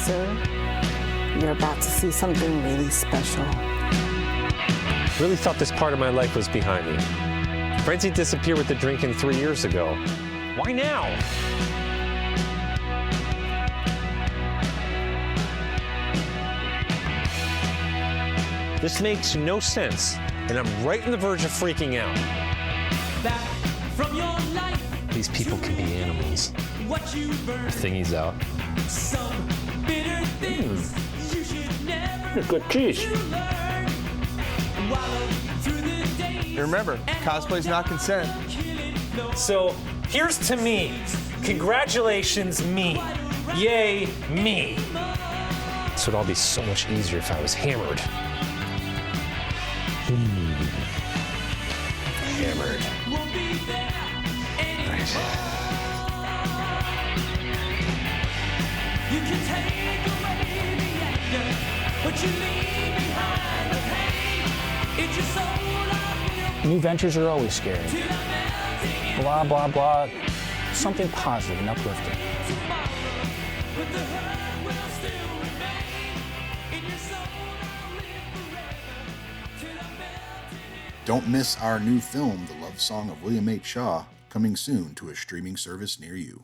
sir. You're about to see something really special. Really thought this part of my life was behind me. Frenzy disappeared with the drinking 3 years ago. Why now? This makes no sense, and I'm right on the verge of freaking out. Back from your life. These people can be animals. What you burn. Thingy's out. Some bitter things you should never. Good cheese. Learn. Wallow through the days. Remember, cosplay's not consent. So here's to me. Congratulations, me. Yay, me. This would all be so much easier if I was hammered. Hammered. Won't be there Right. You can take away the anger, but you leave behind the pain. It's your soul I New ventures are always scary. feel till I'm melting Blah, blah, blah. Something positive and uplifting. tomorrow. But the hurt will still remain. In your soul I'll live forever till I'm melting in. Don't miss our new film, The Love Song of William H. Shaw, coming soon to a streaming service near you.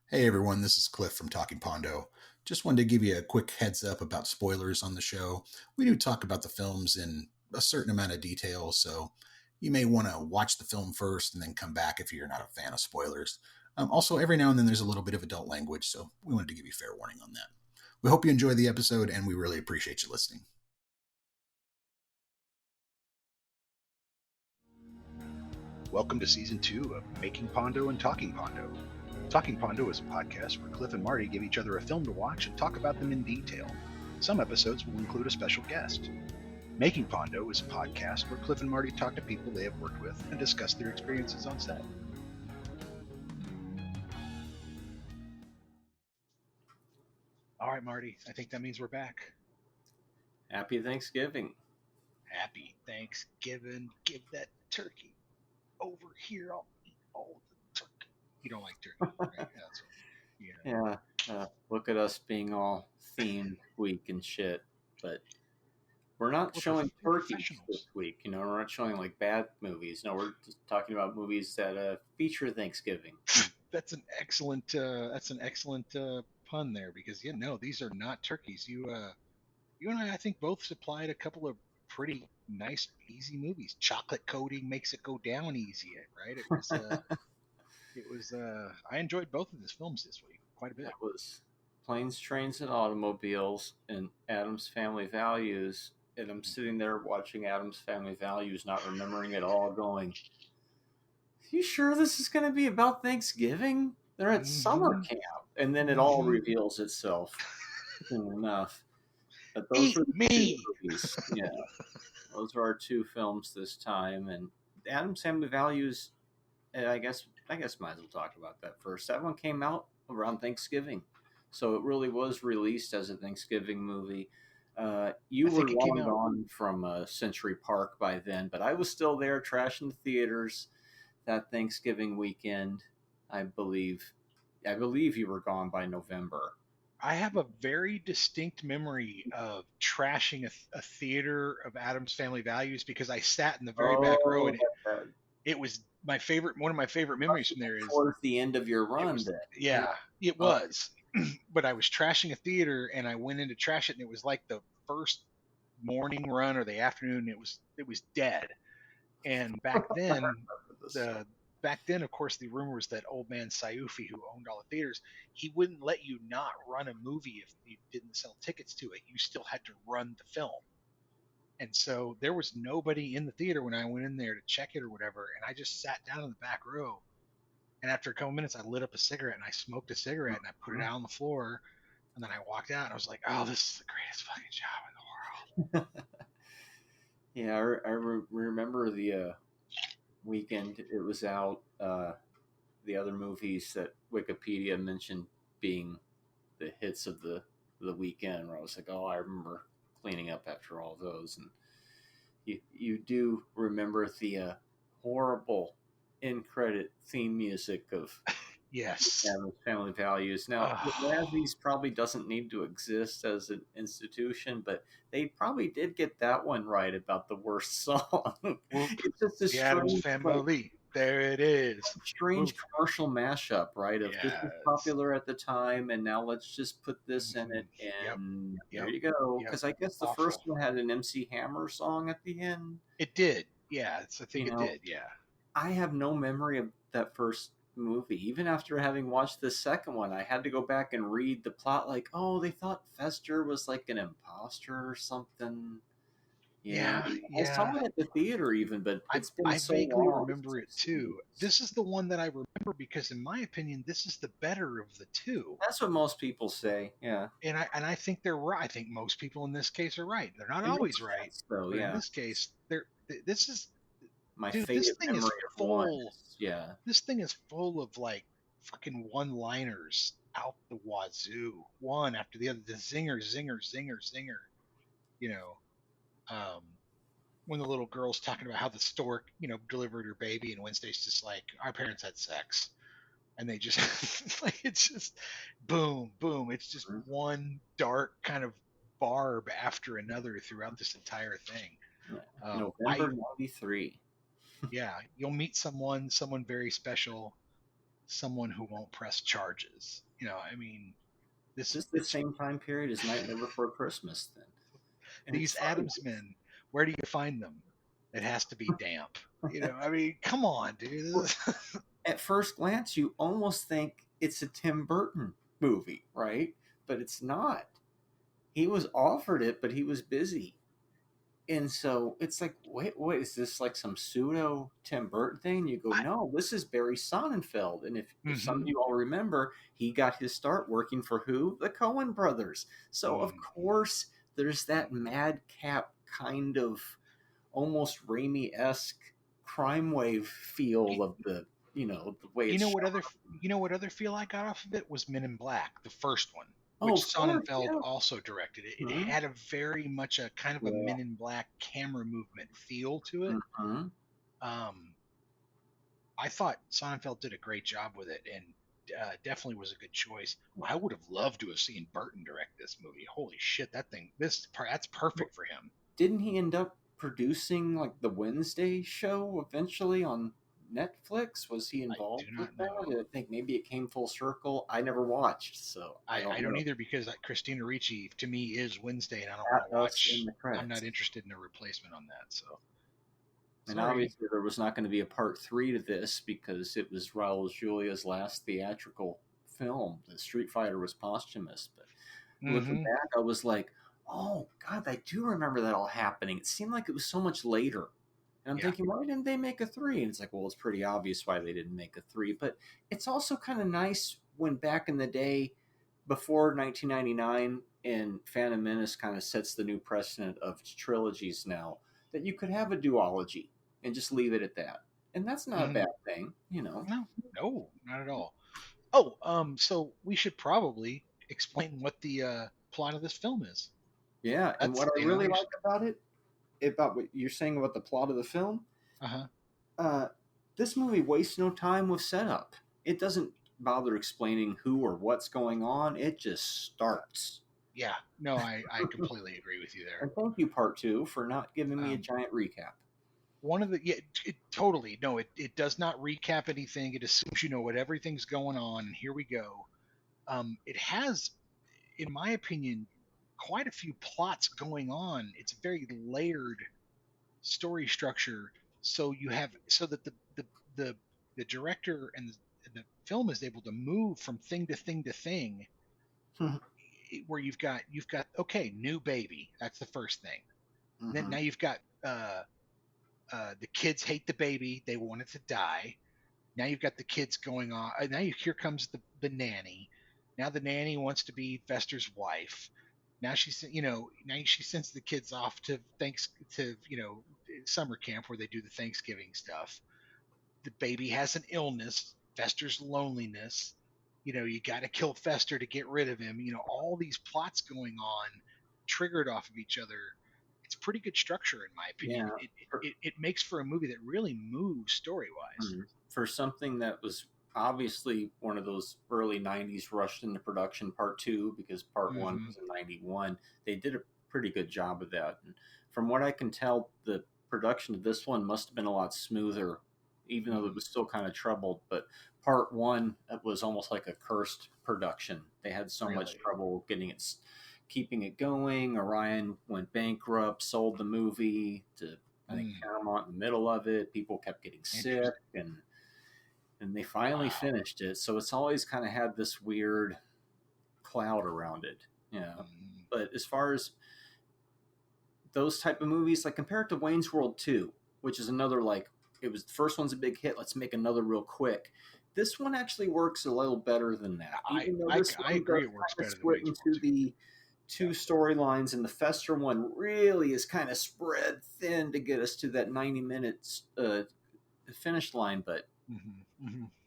Hey everyone, this is Cliff from Talking Pondo. Just wanted to give you a quick heads up about spoilers on the show. We do talk about the films in a certain amount of detail, so you may want to watch the film first and then come back if you're not a fan of spoilers. Also, every now and then there's a little bit of adult language, so we wanted to give you fair warning on that. We hope you enjoy the episode, and we really appreciate you listening. Welcome to Season 2 of Making Pondo and Talking Pondo. Talking Pondo is a podcast where Cliff and Marty give each other a film to watch and talk about them in detail. Some episodes will include a special guest. Making Pondo is a podcast where Cliff and Marty talk to people they have worked with and discuss their experiences on set. All right, Marty, I think that means we're back. Happy Thanksgiving. Happy Thanksgiving. Give that turkey over here. I'll eat all the turkey. You don't like turkey, right? That's what, Yeah. Look at us being all theme week and shit, but we're not showing turkey this week. You know, we're not showing like bad movies. No, we're just talking about movies that feature Thanksgiving. That's an excellent pun there, because these are not turkeys. You and I think both supplied a couple of pretty nice easy movies. Chocolate coating makes it go down easy, right? It was I enjoyed both of these films this week quite a bit. It was Planes, Trains, and Automobiles and Addams Family Values, and I'm sitting there watching Addams Family Values, not remembering it all, going, you sure this is going to be about Thanksgiving? They're at summer camp. And then it all reveals itself soon enough. But those are the two movies. Yeah. Those are our two films this time. And Addams Family Values, I guess might as well talk about that first. That one came out around Thanksgiving. So it really was released as a Thanksgiving movie. You were long gone from Century Park by then, but I was still there trashing the theaters that Thanksgiving weekend. I believe you were gone by November. I have a very distinct memory of trashing a theater of Addams Family Values, because I sat in the very back row, and it was my favorite. One of my favorite memories from there is towards the end of your run. It was. But I was trashing a theater, and I went in to trash it, and it was like the first morning run or the afternoon. It was dead. And back then, of course, the rumor was that old man Sayufi, who owned all the theaters, he wouldn't let you not run a movie if you didn't sell tickets to it. You still had to run the film. And so there was nobody in the theater when I went in there to check it or whatever, and I just sat down in the back row. And after a couple minutes, I lit up a cigarette, and I smoked a cigarette, and I put it out on the floor, and then I walked out, and I was like, oh, this is the greatest fucking job in the world. Yeah, I remember the weekend it was out. The other movies that Wikipedia mentioned being the hits of the weekend, where I was like, oh, I remember cleaning up after all those. And you do remember the horrible in-credit theme music of Yes. Addams Family Values. Now, the Ugh. Razzies probably doesn't need to exist as an institution, but they probably did get that one right about the worst song. Whoop. It's just a The Addams strange, like, Family. There it is. strange Woof. commercial mashup, right? Of this was Yes. popular at the time, and now let's just put this in it, Yep. and there Yep. you go. Yep. Because I guess the Awful. first one had an MC Hammer song at the end. It did. Yeah, I think You it know, did. Yeah. I have no memory of that first movie. Even after having watched the second one, I had to go back and read the plot. Like, oh, they thought Fester was like an imposter or something. Yeah. I saw Yeah. it at the theater even, but it's been I so vaguely long remember since it I've seen too. it. This is the one that I remember because, in my opinion, this is the better of the two. That's what most people say. Yeah, And I think they're right. I think most people in this case are right. They're not it makes always right, sense, though. but in Yeah, this case, this is my dude. faded This thing is memory of one. full. Yeah, This thing is full of like fucking one-liners out the wazoo, one after the other. The zinger, zinger, zinger, zinger. You know, um, when the little girl's talking about how the stork, delivered her baby, and Wednesday's just like, our parents had sex, and they just like it's just boom, boom. It's just Mhm. one dark kind of barb after another throughout this entire thing. yeah. November '93. Yeah, you'll meet someone very special, someone who won't press charges. I mean, Is this the same time period as Nightmare Before Christmas then? And these it's funny. Addams men, where do you find them? It has to be damp. I mean, come on, dude. At first glance, you almost think it's a Tim Burton movie, right? But it's not. He was offered it, but he was busy. And so it's like, wait, is this like some pseudo Tim Burton thing? You go, no, this is Barry Sonnenfeld. And if some of you all remember, he got his start working for who? The Coen brothers. So, of course, there's that madcap kind of almost Raimi-esque crime wave feel of the way it's what other feel I got off of it was Men in Black, the first one, Oh, which of course, Sonnenfeld yeah. also directed. It Mhm. had a very much a kind of a Yeah. Men in Black camera movement feel to it. Mhm. I thought Sonnenfeld did a great job with it, and definitely was a good choice. I would have loved to have seen Burton direct this movie. Holy shit, that's perfect for him. Didn't he end up producing like the Wednesday show eventually on Netflix? Was he involved do with not that? I think maybe it came full circle. I never watched, so I don't know. either, because Christina Ricci to me is Wednesday, and I don't At want to us watch. in the credits. I'm not interested in a replacement on that. So, And sorry. obviously, there was not going to be a part 3 to this because it was Raul Julia's last theatrical film. The Street Fighter was posthumous. But looking back, I was like, oh, God, I do remember that all happening. It seemed like it was so much later. And I'm thinking, why didn't they make a 3? And it's like, well, it's pretty obvious why they didn't make a 3. But it's also kind of nice when back in the day, before 1999, and Phantom Menace kind of sets the new precedent of trilogies now, that you could have a duology and just leave it at that. And that's not a bad thing, No, not at all. Oh, so we should probably explain what the plot of this film is. Yeah, and what I really like about it, about what you're saying about the plot of the film, this movie wastes no time with setup. It doesn't bother explaining who or what's going on. It just starts. Yeah, no, I completely agree with you there. And thank you, Part 2, for not giving me a giant recap. One of the totally no, it does not recap anything. It assumes you know what everything's going on, and here we go. It has, in my opinion, quite a few plots going on. It's a very layered story structure. So that the director and the film is able to move from thing to thing to thing, where you've got okay, new baby. That's the first thing. Then now you've got the kids hate the baby. They want it to die. Now you've got the kids going on. Here comes the nanny. Now the nanny wants to be Fester's wife. Now she sends the kids off to summer camp where they do the Thanksgiving stuff. The baby has an illness, Fester's loneliness. You got to kill Fester to get rid of him. All these plots going on, triggered off of each other. It's pretty good structure, in my opinion. Yeah. It makes for a movie that really moves story-wise. For something that was obviously one of those early 90s rushed into production part 2 because part 1 was in 91. They did a pretty good job of that. And from what I can tell, the production of this one must have been a lot smoother, even though it was still kind of troubled. But part 1, it was almost like a cursed production. They had so much trouble getting it, keeping it going. Orion went bankrupt, sold the movie to, I think, Paramount in the middle of it. People kept getting sick, and they finally finished it. So it's always kind of had this weird cloud around it. Yeah. But as far as those type of movies, like compared to Wayne's World 2, which is another, like, it was the first one's a big hit, let's make another real quick. This one actually works a little better than that. I agree, it works better than split Wayne's into the two storylines, and the Fester one really is kind of spread thin to get us to that 90 minutes finish line. But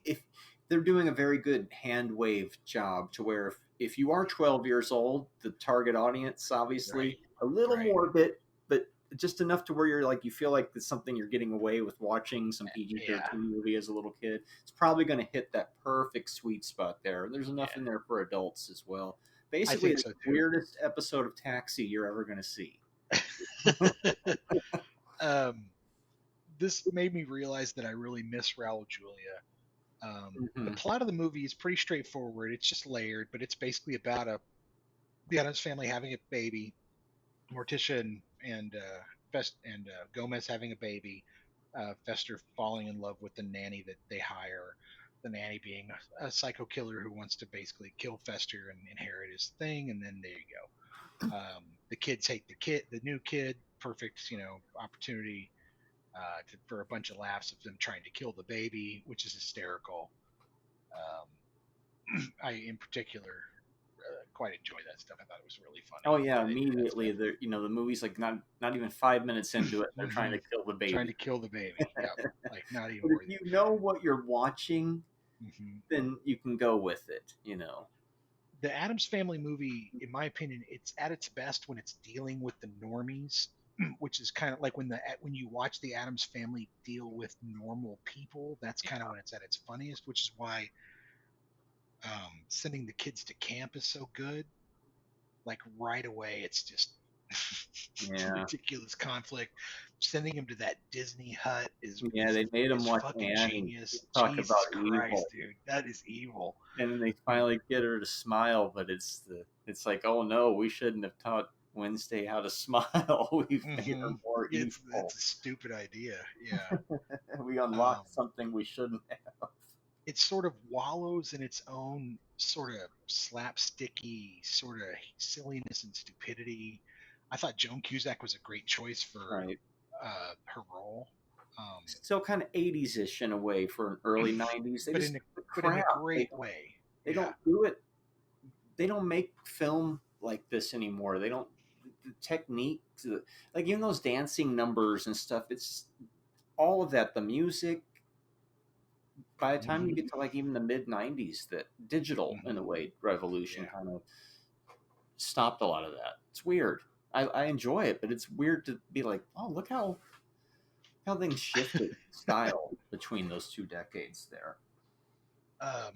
if they're doing a very good hand wave job to where if you are 12 years old, the target audience, obviously, a little morbid, but just enough to where you're like, you feel like it's something you're getting away with watching some PG-13 movie as a little kid. It's probably going to hit that perfect sweet spot there. There's enough in there for adults as well. Basically, it's the weirdest episode of Taxi you're ever going to see. This made me realize that I really miss Raul Julia. The plot of the movie is pretty straightforward. It's just layered, but it's basically about the Addams family having a baby, Morticia and Gomez having a baby, Fester falling in love with the nanny that they hire, the nanny being a psycho killer who wants to basically kill Fester and inherit his thing, and then there you go. The kids hate the new kid. Perfect, opportunity for a bunch of laughs of them trying to kill the baby, which is hysterical. I, in particular, quite enjoy that stuff. I thought it was really funny. Oh yeah, immediately the movie's like not even 5 minutes into it, they're trying to kill the baby. Yeah, like not even. But if you know what you're watching, then you can go with it. The Addams Family movie, in my opinion, it's at its best when it's dealing with the normies, which is kind of like when you watch the Addams Family deal with normal people. That's kind of when it's at its funniest, which is why sending the kids to camp is so good. Like right away, it's just ridiculous conflict. Sending him to that Disney hut is they made him watch fucking Annie. genius. Talk Jesus about Christ, evil, dude, that is evil. And then they finally get her to smile, but it's like, oh no, we shouldn't have taught Wednesday how to smile. We've made her more evil. It's a stupid idea. Yeah, we unlocked something we shouldn't have. It sort of wallows in its own sort of slapsticky sort of silliness and stupidity. I thought Joan Cusack was a great choice for her role. Still kind of 80s-ish in a way for an early 90s. But in a great way. They don't do it. They don't make film like this anymore. They don't. The techniques, like even those dancing numbers and stuff, it's all of that. The music. By the time you get to like even the mid 90s, that digital in a way revolution kind of stopped a lot of that. It's weird. I enjoy it, but it's weird to be like, oh, look how things shifted style between those 2 decades there.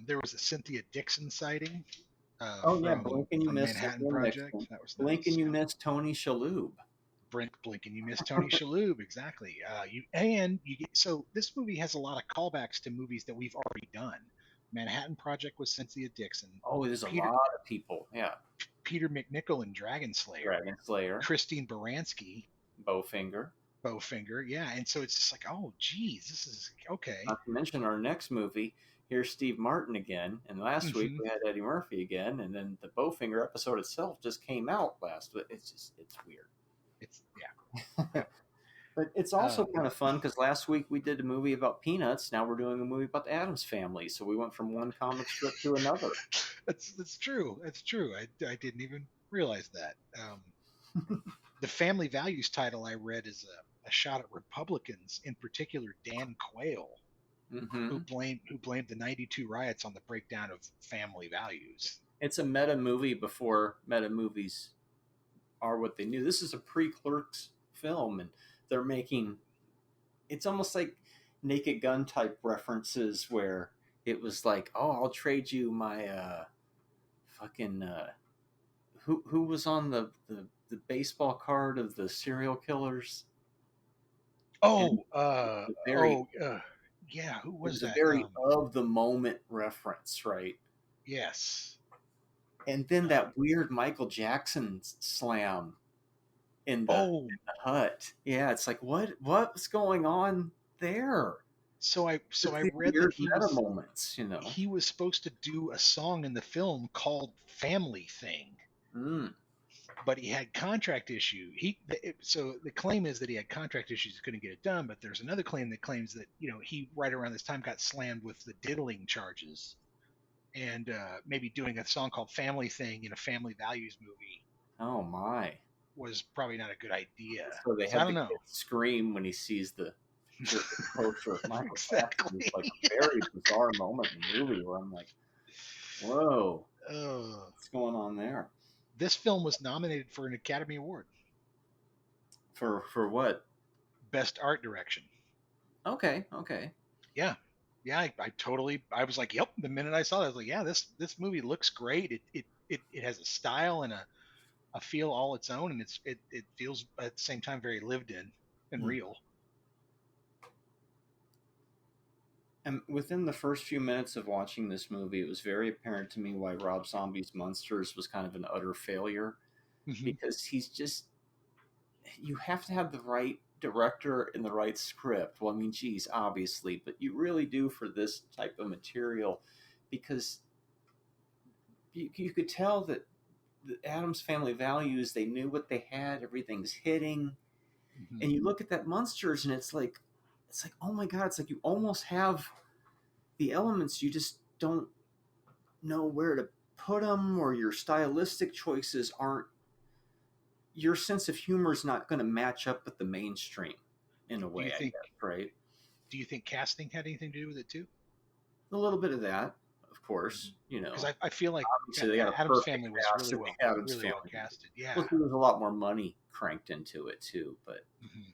There was a Cynthia Dixon sighting. Blink and you missed Manhattan Project. That was Blink and you missed Tony Shalhoub. Blink and you missed Tony Shalhoub, exactly. So this movie has a lot of callbacks to movies that we've already done. Manhattan Project with Cynthia Dixon. Oh, there's a lot of people. Yeah. Peter McNichol in Dragon Slayer. Christine Baranski. Bowfinger. Yeah. And so it's just like, oh, geez, this is okay. Not to mention our next movie. Here's Steve Martin again, and last week we had Eddie Murphy again, and then the Bowfinger episode itself just came out last week. It's weird. But it's also kind of fun because last week we did a movie about Peanuts. Now we're doing a movie about the Addams Family. So we went from one comic strip to another. That's true. I didn't even realize that. The Family Values title I read is a shot at Republicans, in particular Dan Quayle, who blamed the '92 riots on the breakdown of family values. It's a meta movie before meta movies are what they knew. This is a pre-Clerks film, and they're making, it's almost like Naked Gun type references where it was like, oh, I'll trade you my fucking who was on the baseball card of the serial killers? And Oh, the very yeah. Who it was was a that? very of the moment reference, right? Yes. And then that weird Michael Jackson slam in Oh, the hut. Yeah, it's like what's going on there? so I It's these read weird that he meta was moments, you know. he was supposed to do a song in the film called "Family Thing," Mm. but he had contract issue. So the claim is that he had contract issues, he couldn't get it done. But there's another claim that claims that he right around this time got slammed with the diddling charges, and maybe doing a song called "Family Thing" in a family values movie Oh my! was probably not a good idea. So they So I have the don't know. kid scream when he sees the poster of Michael Exactly. Jackson. It's like a very bizarre moment in the movie where I'm like, whoa, what's going on there? This film was nominated for an Academy Award, For what? Best Art Direction. Okay. Yeah, I was like, yep. The minute I saw it, I was like, yeah, this movie looks great. It has a style and a feel all its own, and it feels at the same time very lived in and real. And within the first few minutes of watching this movie, it was very apparent to me why Rob Zombie's Monsters was kind of an utter failure. Mhm. Because you have to have the right director and the right script. Well, I mean, geez, obviously, but you really do for this type of material, because you could tell that the Addams Family Values, they knew what they had, everything's hitting. Mhm. And you look at that Monsters and it's like, oh my God, it's like you almost have the elements, you just don't know where to put them, or your stylistic choices aren't, your sense of humor is not going to match up with the mainstream in a way, I guess, right? Do you think casting had anything to do with it too? A little bit of that, of course, Because I feel like obviously they got a Addams perfect Family was cast really in the Addams well Family. casted. Yeah. Well, there was a lot more money cranked into it too, but Mhm.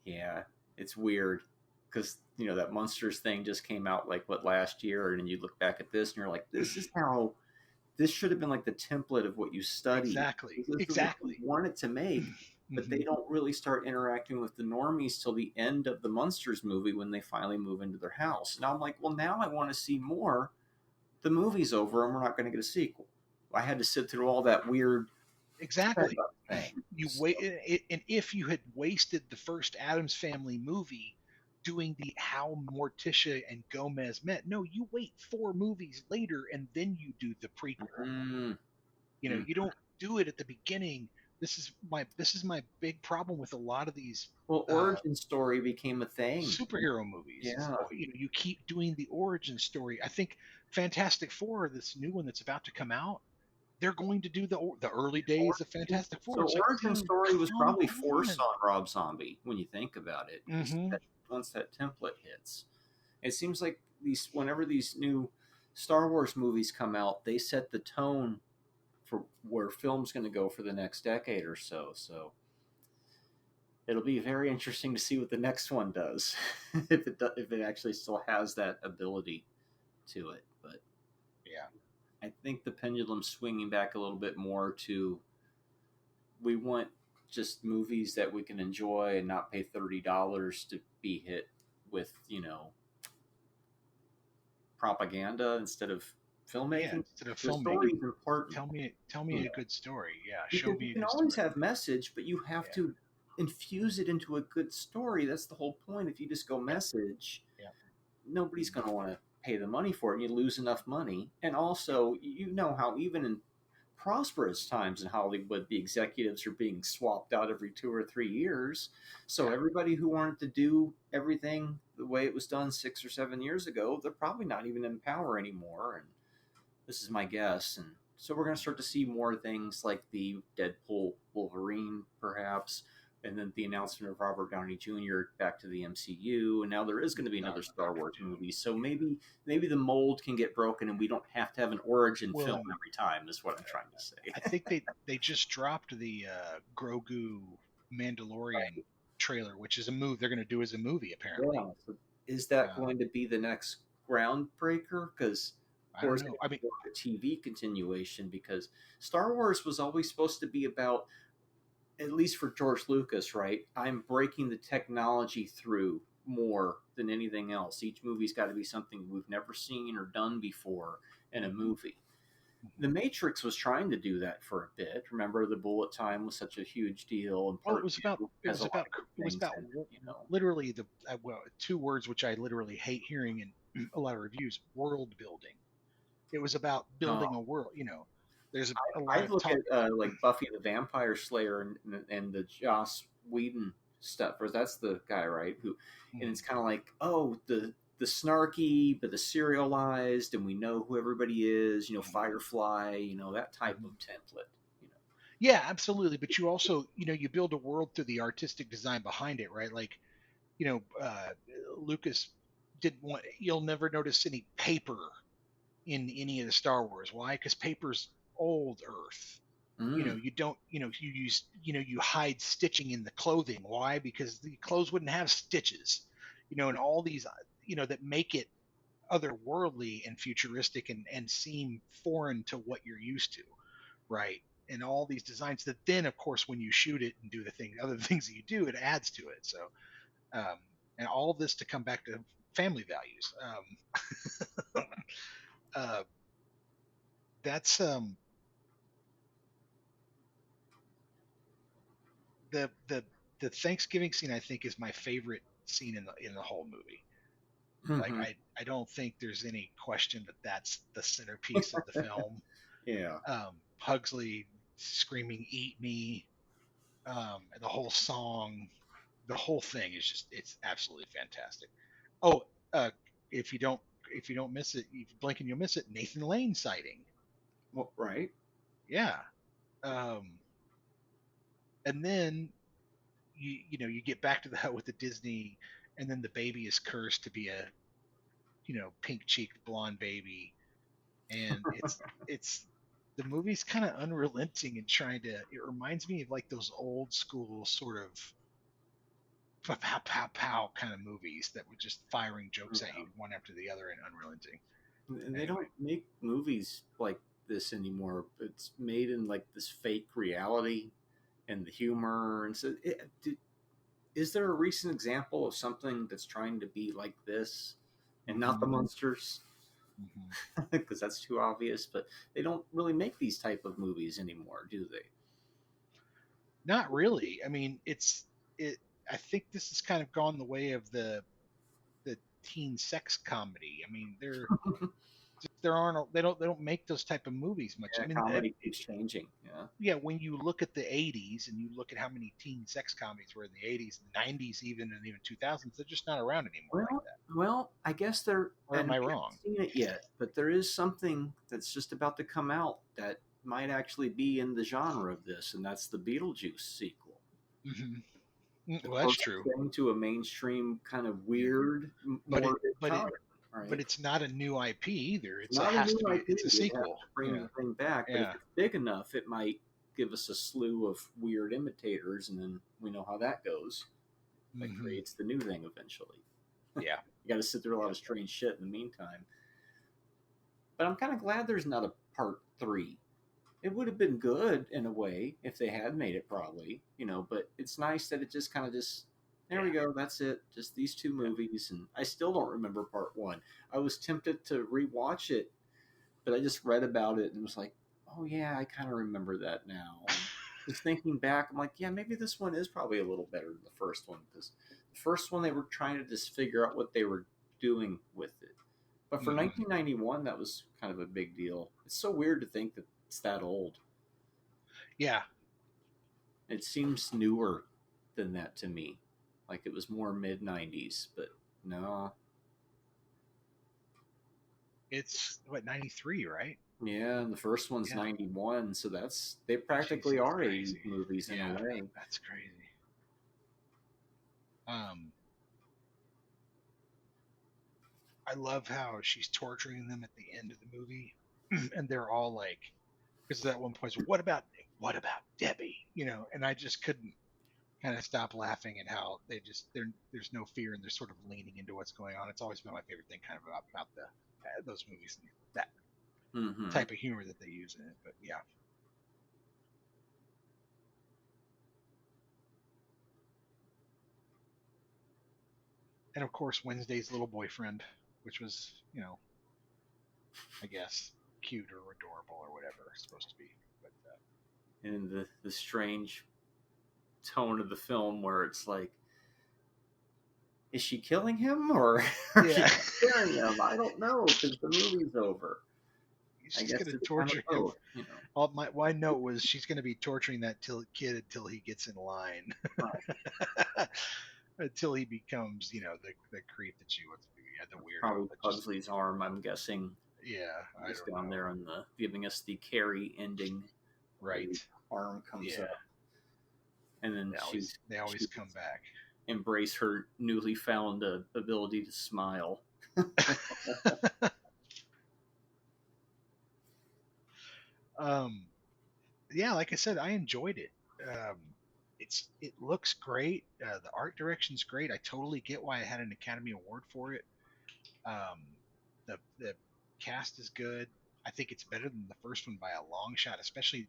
yeah, it's weird because that Monsters thing just came out like last year, and then you look back at this and you're like, this should have been like the template of what you studied. Exactly. This is what you wanted to make, but they don't really start interacting with the normies till the end of the Monsters movie when they finally move into their house. Now I'm like, well, now I want to see more. The movie's over and we're not going to get a sequel. I had to sit through all that weird Exactly. thing. You wait, and if you had wasted the first Addams Family movie doing the how Morticia and Gomez met, no, you wait 4 movies later and then you do the prequel. You don't do it at the beginning. This is my big problem with a lot of these. Well, origin story became a thing. Superhero movies. Yeah. You keep doing the origin story. I think Fantastic Four, this new one that's about to come out, they're going to do the early days of Fantastic Four. So origin story was probably forced on Rob Zombie when you think about it. Once that template hits, it seems like whenever these new Star Wars movies come out, they set the tone for where film's going to go for the next decade or so. So it'll be very interesting to see what the next one does, if it actually still has that ability to it. But yeah, I think the pendulum's swinging back a little bit more to, we want just movies that we can enjoy and not pay $30 to be hit with, propaganda instead of filmmaking. Yeah, instead of The filmmaking. story's important. Tell me a good story. Yeah, Because show me. You can always have message, but you have to infuse it into a good story. That's the whole point. If you just go message, nobody's going to want to pay the money for it, and you lose enough money. And also, how even in prosperous times in Hollywood, the executives are being swapped out every 2 or 3 years. So everybody who wanted to do everything the way it was done 6 or 7 years ago, they're probably not even in power anymore. And this is my guess. And so we're going to start to see more things like the Deadpool Wolverine, perhaps, and then the announcement of Robert Downey Jr. back to the MCU, and now there is going to be another Star Wars movie. So maybe the mold can get broken, and we don't have to have an origin film every time. Is what I'm trying to say. I think they just dropped the Grogu Mandalorian trailer, which is a move they're going to do as a movie apparently. Yeah, so is that going to be the next groundbreaker? Because I don't know. I mean, a TV continuation, because Star Wars was always supposed to be about, at least for George Lucas, right? I'm breaking the technology through more than anything else. Each movie's got to be something we've never seen or done before in a movie. The Matrix was trying to do that for a bit. Remember, the bullet time was such a huge deal. And well, it was about literally the two words which I literally hate hearing in a lot of reviews: world building. It was about building a world. You know, there's a lot I of look talk. at like Buffy the Vampire Slayer and the Joss Whedon stuff, or that's the guy, right? Who, and it's kind of like, oh, the snarky, but the serialized, and we know who everybody is. You know, Firefly. You know, that type of template. You know. Yeah, absolutely. But you also, you build a world through the artistic design behind it, right? Like, Lucas didn't want. You'll never notice any paper in any of the Star Wars. Why? Because paper's old Earth. You don't, you use, you hide stitching in the clothing. Why? Because the clothes wouldn't have stitches, and all these, that make it otherworldly and futuristic and seem foreign to what you're used to, right? And all these designs that then, of course, when you shoot it and do other things that you do, it adds to it. So, and all of this to come back to family values. That's the Thanksgiving scene, I think, is my favorite scene in the whole movie. Mm-hmm. Like I don't think there's any question that that's the centerpiece of the film. Yeah. Pugsley screaming "Eat me," and the whole song, the whole thing is it's absolutely fantastic. Oh, if you don't miss it, if you blink and you'll miss it. Nathan Lane sighting. Well, right. Yeah. And then you get back to that with the Disney, and then the baby is cursed to be a pink cheeked blonde baby, and it's the movie's kind of unrelenting and trying to. It reminds me of like those old school sort of pow pow pow kind of movies that were just firing jokes at you one after the other and unrelenting. And they don't make movies like this anymore. It's made in like this fake reality and the humor. And so, is there a recent example of something that's trying to be like this and not the monsters? Because that's too obvious. But they don't really make these type of movies anymore, do they? Not really. I mean, I think this has kind of gone the way of the teen sex comedy. I mean, they don't make those type of movies much. Yeah, I mean, comedy keeps changing. Yeah. Yeah, when you look at the 80s and you look at how many teen sex comedies were in the 80s, 90s, even 2000s, they're just not around anymore like that. Well, I guess they're. Or am I wrong? I haven't seen it yet, but there is something that's just about to come out that might actually be in the genre of this, and that's the Beetlejuice sequel. Mm-hmm. Well, that's true. Getting to a mainstream kind of weird, but it's not a new IP either. It's It's a sequel. Bring the thing back. But if it's big enough, it might give us a slew of weird imitators, and then we know how that goes. That creates the new thing eventually. Yeah. You got to sit through a lot of strange shit in the meantime. But I'm kind of glad there's not a part 3. It would have been good in a way if they had made it, probably, but it's nice that it just kind of there we go, that's it, just these 2 movies. And I still don't remember part 1. I was tempted to rewatch it, but I just read about it and was like, oh yeah, I kind of remember that now. And just thinking back, I'm like, yeah, maybe this one is probably a little better than the first one, because the first one they were trying to just figure out what they were doing with it. But for 1991, that was kind of a big deal. It's so weird to think that it's that old. Yeah. It seems newer than that to me. Like it was more mid-90s, but no. It's, 93, right? Yeah, and the first one's 91, so they practically are 80 movies in a way. That's crazy. I love how she's torturing them at the end of the movie, and they're all like, because at one point, what about Debbie? And I just couldn't kind of stop laughing at how there's no fear and they're sort of leaning into what's going on. It's always been my favorite thing, kind of about the those movies and that Mm-hmm. type of humor that they use in it. But yeah. And of course, Wednesday's little boyfriend, which was, I guess cute or adorable or whatever it's supposed to be. But And the strange tone of the film where it's like, is she killing him or is she yeah, scaring him? I don't know because the movie's over. I she's guess gonna it's torture kind of him. both, you know. All my note was she's gonna be torturing that kid until he gets in line, until he becomes, the creep that she wants to be, the weirdo. Probably that just- Pugsley's arm, I'm guessing, yeah, I is don't down know. there on giving us the Carrie ending. Right. The arm comes Yeah. up, and then They always she come back. embrace her newly found ability to smile. Yeah, like I said, I enjoyed it. It looks great. The art direction's great. I totally get why it had an Academy Award for it. The cast is good. I think it's better than the first one by a long shot, especially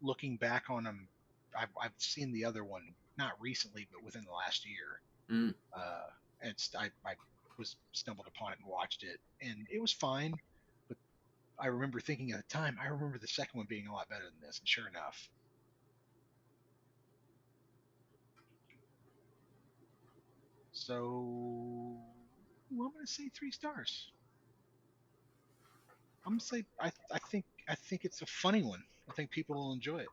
looking back on them. I've seen the other one not recently, but within the last year. Mm. I was stumbled upon it and watched it, and it was fine. But I remember thinking at the time, I remember the second one being a lot better than this, and sure enough. So, well, I'm going to say 3 stars. I'm going to say I think it's a funny one. I think people will enjoy it.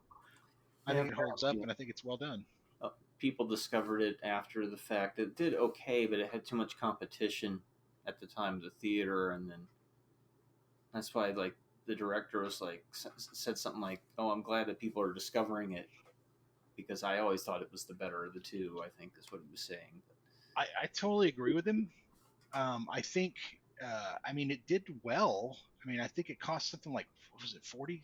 I think it holds up, and I think it's well done. People discovered it after the fact. It did okay, but it had too much competition at the time of the theater, and then that's why like the director was like said something like, "Oh, I'm glad that people are discovering it because I always thought it was the better of the two." I think is what he was saying. I totally agree with him. I think it did well. I think it cost something like, what was it, 40?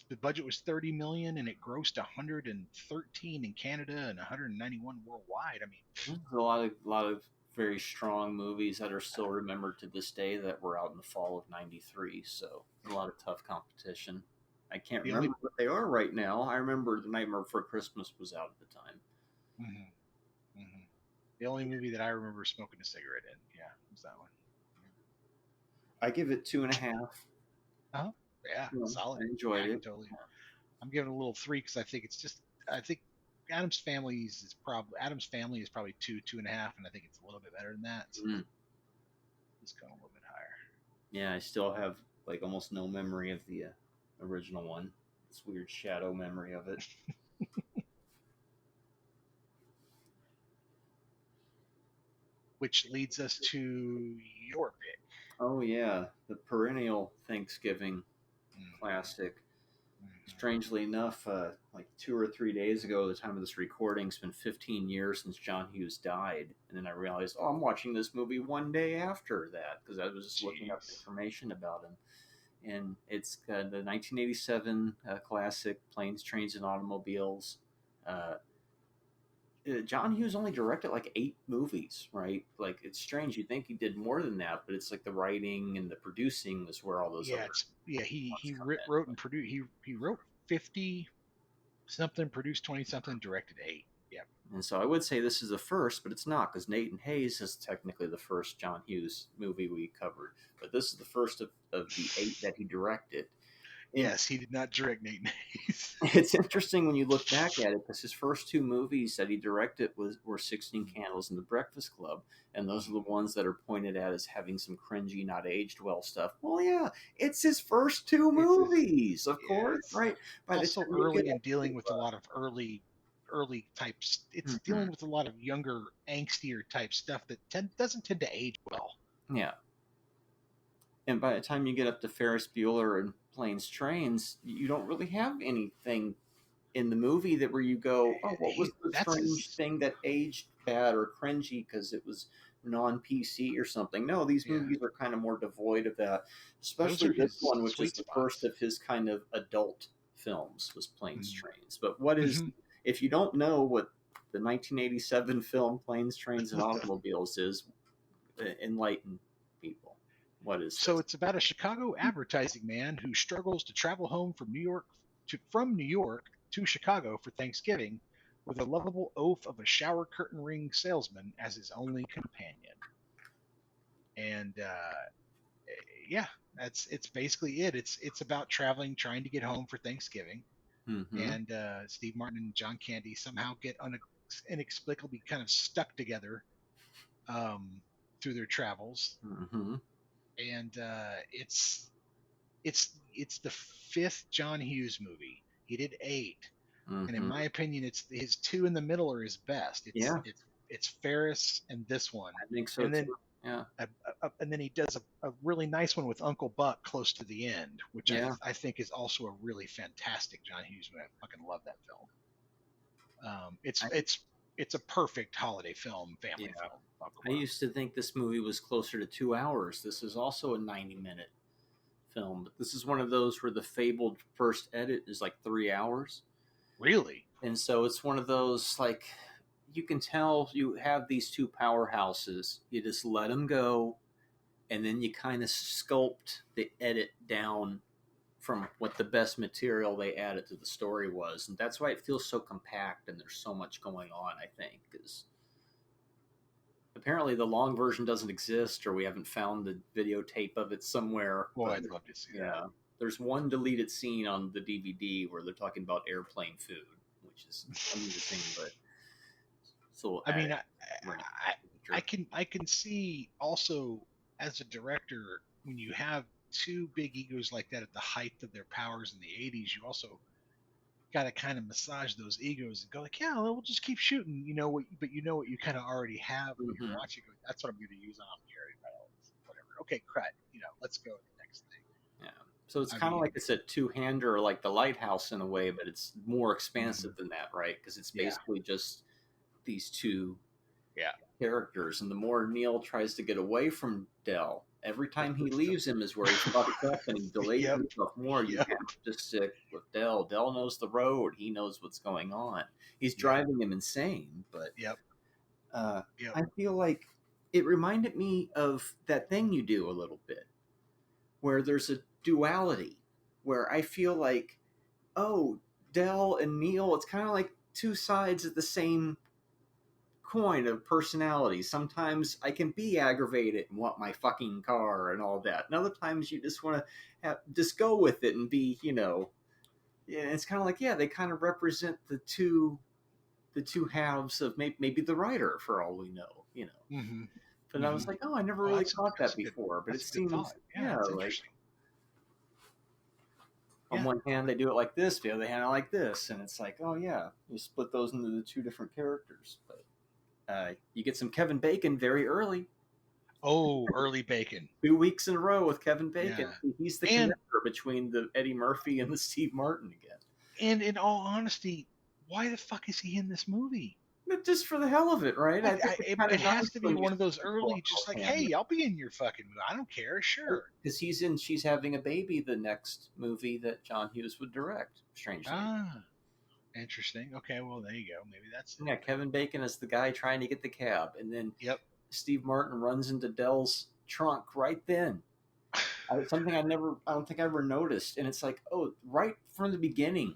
The budget was 30 million and it grossed 113 in Canada and 191 worldwide. There's a lot of very strong movies that are still remembered to this day that were out in the fall of '93. So a lot of tough competition. I can't remember what they are right now. I remember The Nightmare Before Christmas was out at the time. The only movie that I remember smoking a cigarette in, was that one. I give it 2.5. Yeah, solid. I enjoyed it. Totally. I'm giving it a little 3 because I think Addams Family is probably 2.5, and I think it's a little bit better than that. So it's going a little bit higher. Yeah, I still have like almost no memory of the original one. This weird shadow memory of it. Which leads us to your pick. Oh yeah, the perennial Thanksgiving classic. Strangely enough, like 2 or 3 days ago, the time of this recording, it's been 15 years since John Hughes died, and then I realized, I'm watching this movie one day after that because I was just looking up information about him, and it's the 1987 classic Planes, Trains, and Automobiles. John Hughes only directed like 8 movies, right? Like, it's strange. You'd think he did more than that, but it's like the writing and the producing was where all those. He wrote and produced. He wrote 50 something, produced 20 something, directed 8. Yep. And so I would say this is the first, but it's not because Nathan Hayes is technically the first John Hughes movie we covered, but this is the first of the 8 that he directed. Yes, he did not direct Nathan Hayes. It's interesting when you look back at it because his first 2 movies that he directed were 16 Candles and The Breakfast Club, and those are the ones that are pointed at as having some cringy, not aged well stuff. Well, yeah, it's his first 2 movies, of course, right? But also early and dealing with a lot of early types. It's dealing with a lot of younger, angstier type stuff that doesn't tend to age well. Yeah. And by the time you get up to Ferris Bueller and Planes, Trains, you don't really have anything in the movie that where you go, oh, what was the strange thing that aged bad or cringy because it was non-PC or something? No, these movies are kind of more devoid of that, especially this one, which is the first of his kind of adult films, was Planes, Trains. But what is if you don't know what the 1987 film Planes, Trains, and Automobiles is, enlighten people. What is So this? it's about a Chicago advertising man who struggles to travel home from New York to Chicago for Thanksgiving with a lovable oaf of a shower curtain ring salesman as his only companion. And yeah, it's basically it. It's about traveling, trying to get home for Thanksgiving, and Steve Martin and John Candy somehow get inexplicably kind of stuck together through their travels. And it's the fifth John Hughes movie. He did 8, and in my opinion, it's his 2 in the middle are his best. It's Ferris and this one. I think so And then too. Yeah. and then he does a really nice one with Uncle Buck close to the end, which I think is also a really fantastic John Hughes movie. I fucking love that film. It's a perfect holiday film, family film. I used to think this movie was closer to 2 hours. This is also a 90-minute film, but this is one of those where the fabled first edit is like 3 hours. Really? And so it's one of those, like, you can tell you have these two powerhouses. You just let them go, and then you kind of sculpt the edit down from what the best material they added to the story was. And that's why it feels so compact and there's so much going on, I think, because apparently the long version doesn't exist, or we haven't found the videotape of it somewhere. Well, I'd love to see that. There's one deleted scene on the DVD where they're talking about airplane food, which is amusing, but so I mean, I can see also as a director, when you have two big egos like that at the height of their powers in the 80s, you also got to kind of massage those egos and go like, yeah, we'll just keep shooting, but you kind of already have when you're watching. That's what I'm going to use on here. Whatever. Okay, cut. Let's go to the next thing. Yeah. So it's kind of like it's a two-hander, like The Lighthouse in a way, but it's more expansive than that, right? Because it's basically just these two characters, and the more Neil tries to get away from Dell, every time he leaves him is where he's fucked up and he delays himself more. You have to stick with Dell. Dell knows the road. He knows what's going on. He's driving him insane, but I feel like it reminded me of that thing you do a little bit, where there's a duality, where I feel like, Dell and Neil, it's kind of like two sides of the same coin of personality. Sometimes I can be aggravated and want my fucking car and all that, and other times you just want to just go with it and be, it's kind of like, they kind of represent the two halves of maybe the writer, for all we know, But I was like, I never really thought that before, but it seems like on one hand they do it like this, the other hand I like this, and it's like, you split those into the two different characters. But you get some Kevin Bacon very early. Oh, early Bacon. 2 weeks in a row with Kevin Bacon. Yeah. He's the connector between the Eddie Murphy and the Steve Martin again. And in all honesty, why the fuck is he in this movie? Just for the hell of it, right? It has to be one of those early, just like, hey, I'll be in your fucking movie. I don't care, sure. Because She's Having a Baby, the next movie that John Hughes would direct, strangely. Interesting. Okay, well, there you go. Maybe that's it. Yeah, Kevin Bacon is the guy trying to get the cab, and then Steve Martin runs into Dell's trunk right then. Something I don't think I ever noticed, and it's like, right from the beginning,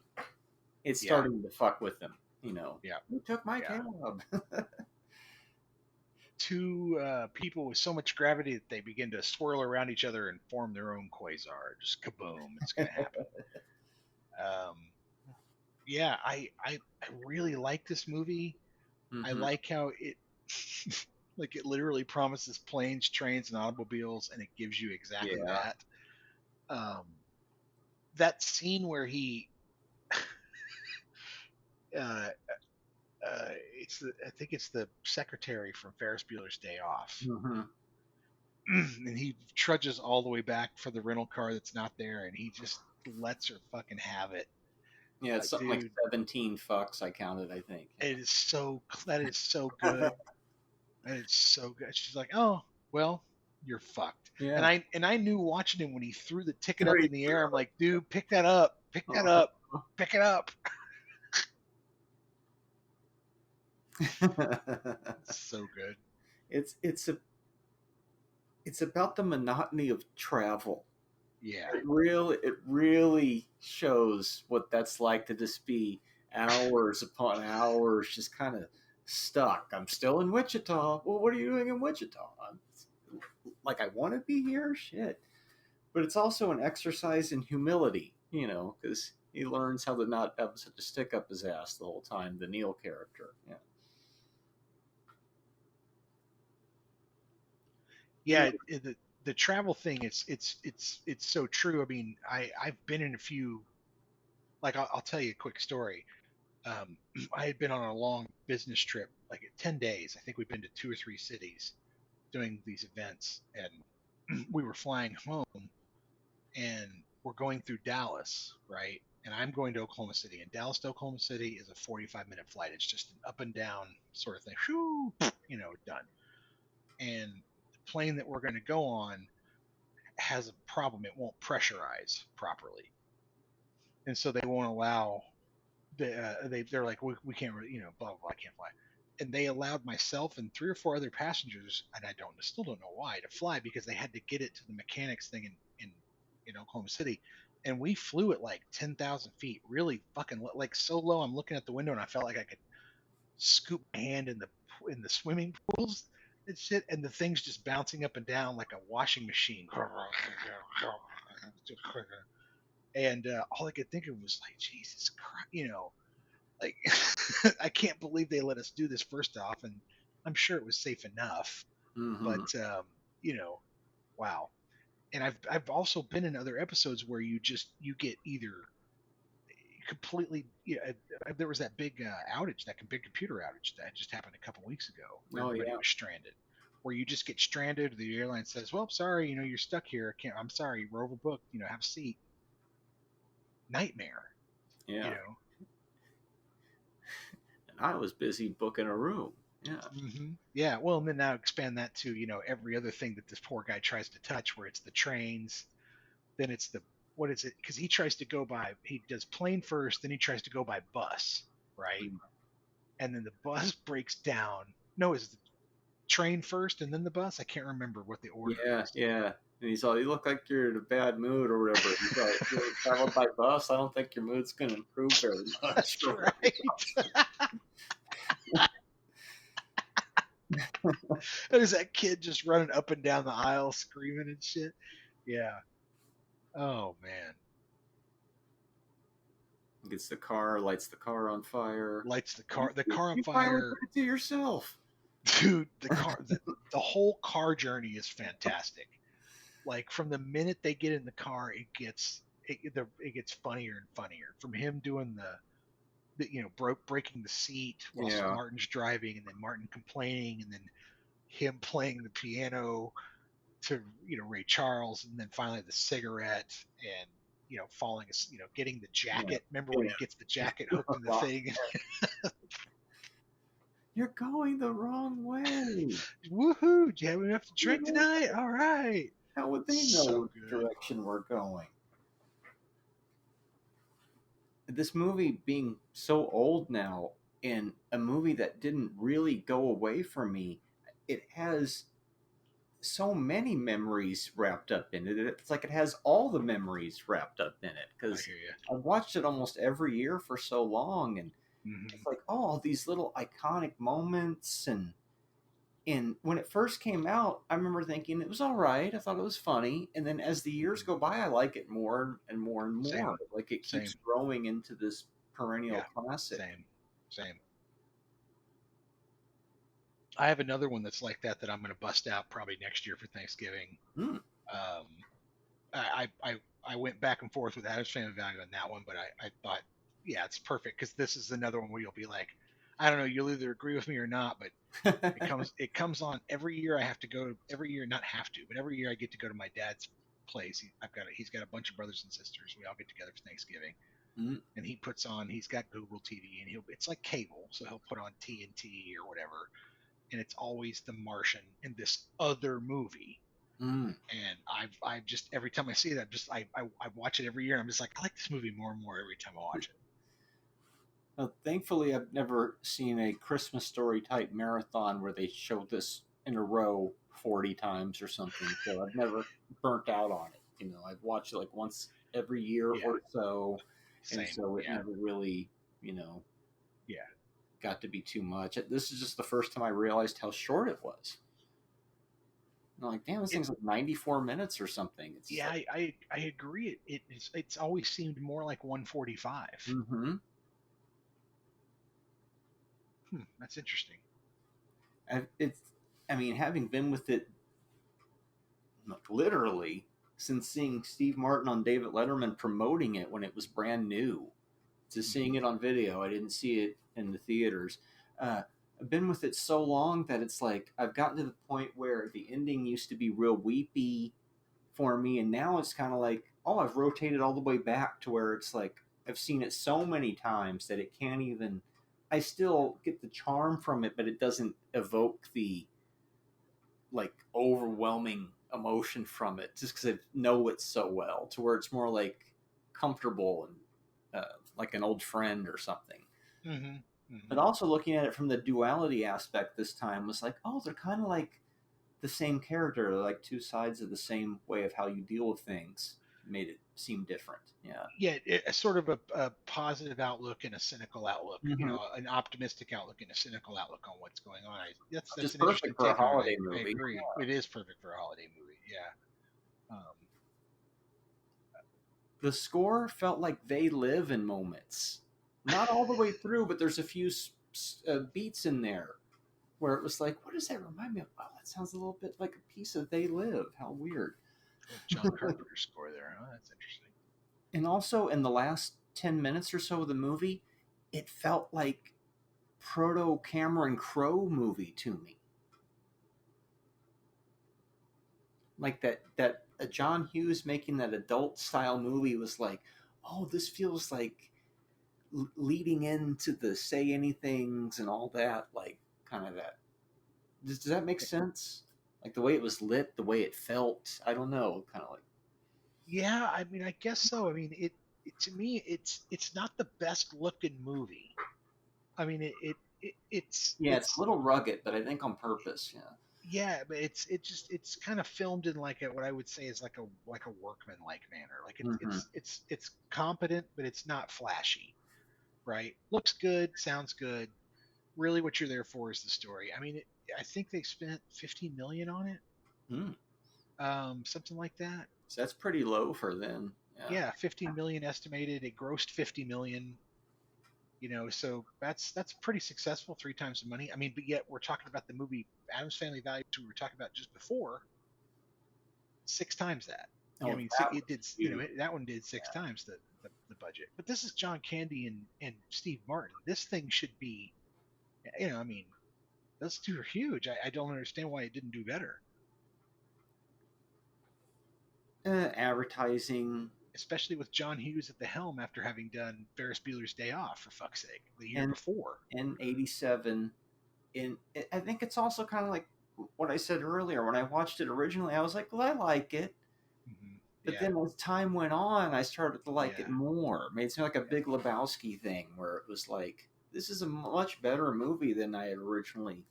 it's starting to fuck with him. Who took my cab? Two people with so much gravity that they begin to swirl around each other and form their own quasar. Just kaboom! It's gonna happen. I really like this movie. I like how it it literally promises planes, trains, and automobiles, and it gives you exactly that. That scene where he I think it's the secretary from Ferris Bueller's Day Off. And he trudges all the way back for the rental car that's not there, and he just lets her fucking have it. Yeah, it's something like 17 fucks I counted, I think. That is so good. That is so good. She's like, oh, well, you're fucked. Yeah. And I knew watching him when he threw the ticket up in the air. I'm like, dude, pick that up. Pick that up. Pick it up. It's so good. it's about the monotony of travel. Yeah. It really shows what that's like to just be hours upon hours, just kind of stuck. I'm still in Wichita. Well, what are you doing in Wichita? Like, I want to be here, shit. But it's also an exercise in humility, because he learns how to not have such a stick up his ass the whole time. The Neil character, yeah. Yeah, the travel thing, it's so true. I mean, I've been in a few. Like, I'll tell you a quick story. I had been on a long business trip, like 10 days. I think we've been to 2 or 3 cities doing these events, and we were flying home, and we're going through Dallas, right? And I'm going to Oklahoma City, and Dallas to Oklahoma City is a 45-minute flight. It's just an up and down sort of thing. Whew, done. And the plane that we're going to go on has a problem. It won't pressurize properly, and so they won't allow they're like, we can't really, blah blah blah, I can't fly. And they allowed myself and 3 or 4 other passengers, and I still don't know why, to fly, because they had to get it to the mechanics thing in Oklahoma City. And we flew at like 10,000 feet, really fucking like so low. I'm looking at the window and I felt like I could scoop my hand in the swimming pools and shit, and the thing's just bouncing up and down like a washing machine. And all I could think of was like, Jesus Christ, like I can't believe they let us do this, first off, and I'm sure it was safe enough, but wow. And I've also been in other episodes where you get either completely, there was that big outage, that big computer outage that just happened a couple weeks ago, where everybody was stranded, where you just get stranded. The airline says, well, sorry, you're stuck here. I'm sorry, we're overbooked, have a seat. Nightmare. Yeah. And I was busy booking a room. Yeah. Mm-hmm. Yeah. Well, and then now expand that to, every other thing that this poor guy tries to touch, where it's the trains, then it's what is it? Because he does plane first, then he tries to go by bus, right? Mm-hmm. And then the bus breaks down. No, is the train first and then the bus? I can't remember what the order is. Yeah. And he's all, you look like you're in a bad mood or whatever. He's like, you're traveling by bus, I don't think your mood's going to improve very much. That's right. There's that kid just running up and down the aisle screaming and shit. Yeah. Oh, man. Gets the car, lights the car on fire. Lights the car on fire. Put it to yourself. Dude, the whole car journey is fantastic. Like, from the minute they get in the car, it gets funnier and funnier. From him doing breaking the seat while Martin's driving, and then Martin complaining, and then him playing the piano to Ray Charles, and then finally the cigarette, and falling, getting the jacket. Yeah. Remember when he gets the jacket hooked in the thing? You're going the wrong way. Woohoo! Do you have enough to drink tonight? All right. How would they know what direction we're going? This movie being so old now, and a movie that didn't really go away from me, it has so many memories wrapped up in it. It's like it has all the memories wrapped up in it, because I've watched it almost every year for so long, and it's like, all these little iconic moments. And when it first came out, I remember thinking it was all right. I thought it was funny. And then as the years go by, I like it more and more and more. Same. Like, it keeps growing into this perennial classic. Same. I have another one that's like that I'm going to bust out probably next year for Thanksgiving. I went back and forth with Addams Family Value on that one, but I thought, yeah, it's perfect, because this is another one where you'll be like, I don't know, you'll either agree with me or not, but it comes on every year. I have to go every year, not have to, but every year I get to go to my dad's place. He's got a bunch of brothers and sisters. We all get together for Thanksgiving, and he's got Google TV, and it's like cable, so he'll put on TNT or whatever, and it's always The Martian and this other movie. And I've just, every time I see it, I watch it every year, and I'm just like, I like this movie more and more every time I watch it. Thankfully, I've never seen a Christmas Story type marathon where they show this in a row 40 times or something. So I've never burnt out on it. I've watched it like once every year Yeah. or so, Same. and so it yeah. never really, Yeah. got to be too much. This is just the first time I realized how short it was. I'm like, damn, this thing's like 94 minutes or something. It's Yeah, like, I agree. It's always seemed more like 145. mm-hmm. That's interesting. Having been with it literally since seeing Steve Martin on David Letterman promoting it when it was brand new, to seeing it on video. I didn't see it in the theaters. I've been with it so long that it's like I've gotten to the point where the ending used to be real weepy for me, and now it's kind of like, oh, I've rotated all the way back to where it's like I've seen it so many times that it can't even. I still get the charm from it, but it doesn't evoke the like overwhelming emotion from it, just because I know it so well, to where it's more like comfortable and like an old friend or something. Mm-hmm. But also looking at it from the duality aspect this time was like, oh, they're kind of like the same character. They're like two sides of the same way of how you deal with things. Made it seem different. Yeah. Yeah, sort of a positive outlook and a cynical outlook. Mhm. An optimistic outlook and a cynical outlook on what's going on. That's Just an interesting perfect for a take on it. holiday I movie. agree. It is perfect for a holiday movie. Yeah. The score felt like They Live in moments. Not all the way through, but there's a few beats in there where it was like, what does that remind me of? Oh, that sounds a little bit like a piece of They Live. How weird. John Carpenter's score there. Huh? That's interesting. And also in the last 10 minutes or so of the movie, it felt like proto Cameron Crowe movie to me. Like that John Hughes making that adult style movie was like, oh, this feels like leading into the Say Anythings and all that, like kind of that. Does that make sense? Like the way it was lit, the way it felt. I don't know, kind of like. Yeah, I mean, I guess so. I mean, it to me, it's not the best looking movie. I mean, it's It's a little rugged, but I think on purpose. Yeah. Yeah, but it's kind of filmed in like what I would say is like a workman like manner. Like it's competent, but it's not flashy, right? Looks good, sounds good. Really, what you're there for is the story. I mean, I think they spent 15 million on it, something like that. So that's pretty low for then. Yeah, 15 million estimated. It grossed 50 million. So that's pretty successful, 3 times the money. I mean, but yet we're talking about the movie Addams Family Values we were talking about just before, 6 times that. Oh, I mean, it did. That one did 6 times the budget. But this is John Candy and Steve Martin. This thing should be, I mean, those two are huge. I don't understand why it didn't do better. Advertising. Especially with John Hughes at the helm after having done Ferris Bueller's Day Off, for fuck's sake, the year before. In 87. I think it's also kind of like what I said earlier. When I watched it originally, I was like, well, I like it. Mm-hmm. But then as time went on, I started to like it more. It made it seem like a Big Lebowski thing where it was like, this is a much better movie than I had originally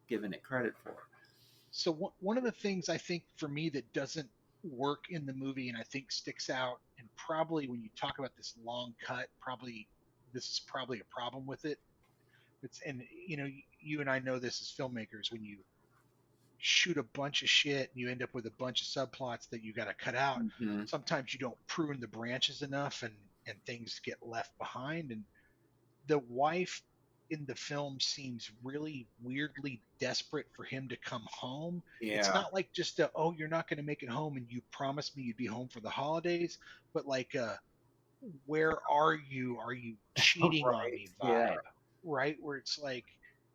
given it credit for. So one of the things I think for me that doesn't work in the movie and I think sticks out, and probably when you talk about this long cut, this is probably a problem with it. And you and I know this as filmmakers, when you shoot a bunch of shit and you end up with a bunch of subplots that you got to cut out. Mm-hmm. Sometimes you don't prune the branches enough and things get left behind. And the wife in the film seems really weirdly desperate for him to come home. Yeah. It's not like just you're not going to make it home and you promised me you'd be home for the holidays, but like where are you? Are you cheating on me vibe? Right? Where it's like,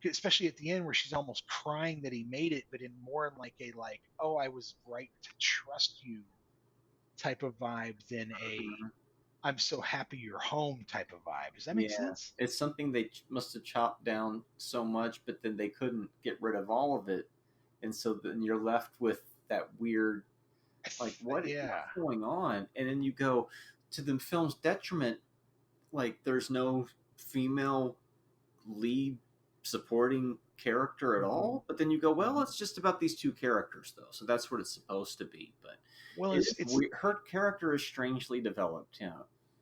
especially at the end where she's almost crying that he made it, but in like a I was right to trust you type of vibe than I'm so happy you're home type of vibe. Does that make sense? It's something they must have chopped down so much, but then they couldn't get rid of all of it. And so then you're left with that weird, like, what's going on? And then you go, to the film's detriment, like, there's no female lead supporting character at all. But then you go, well, it's just about these two characters, though. So that's what it's supposed to be. But Well, her character is strangely developed. Yeah.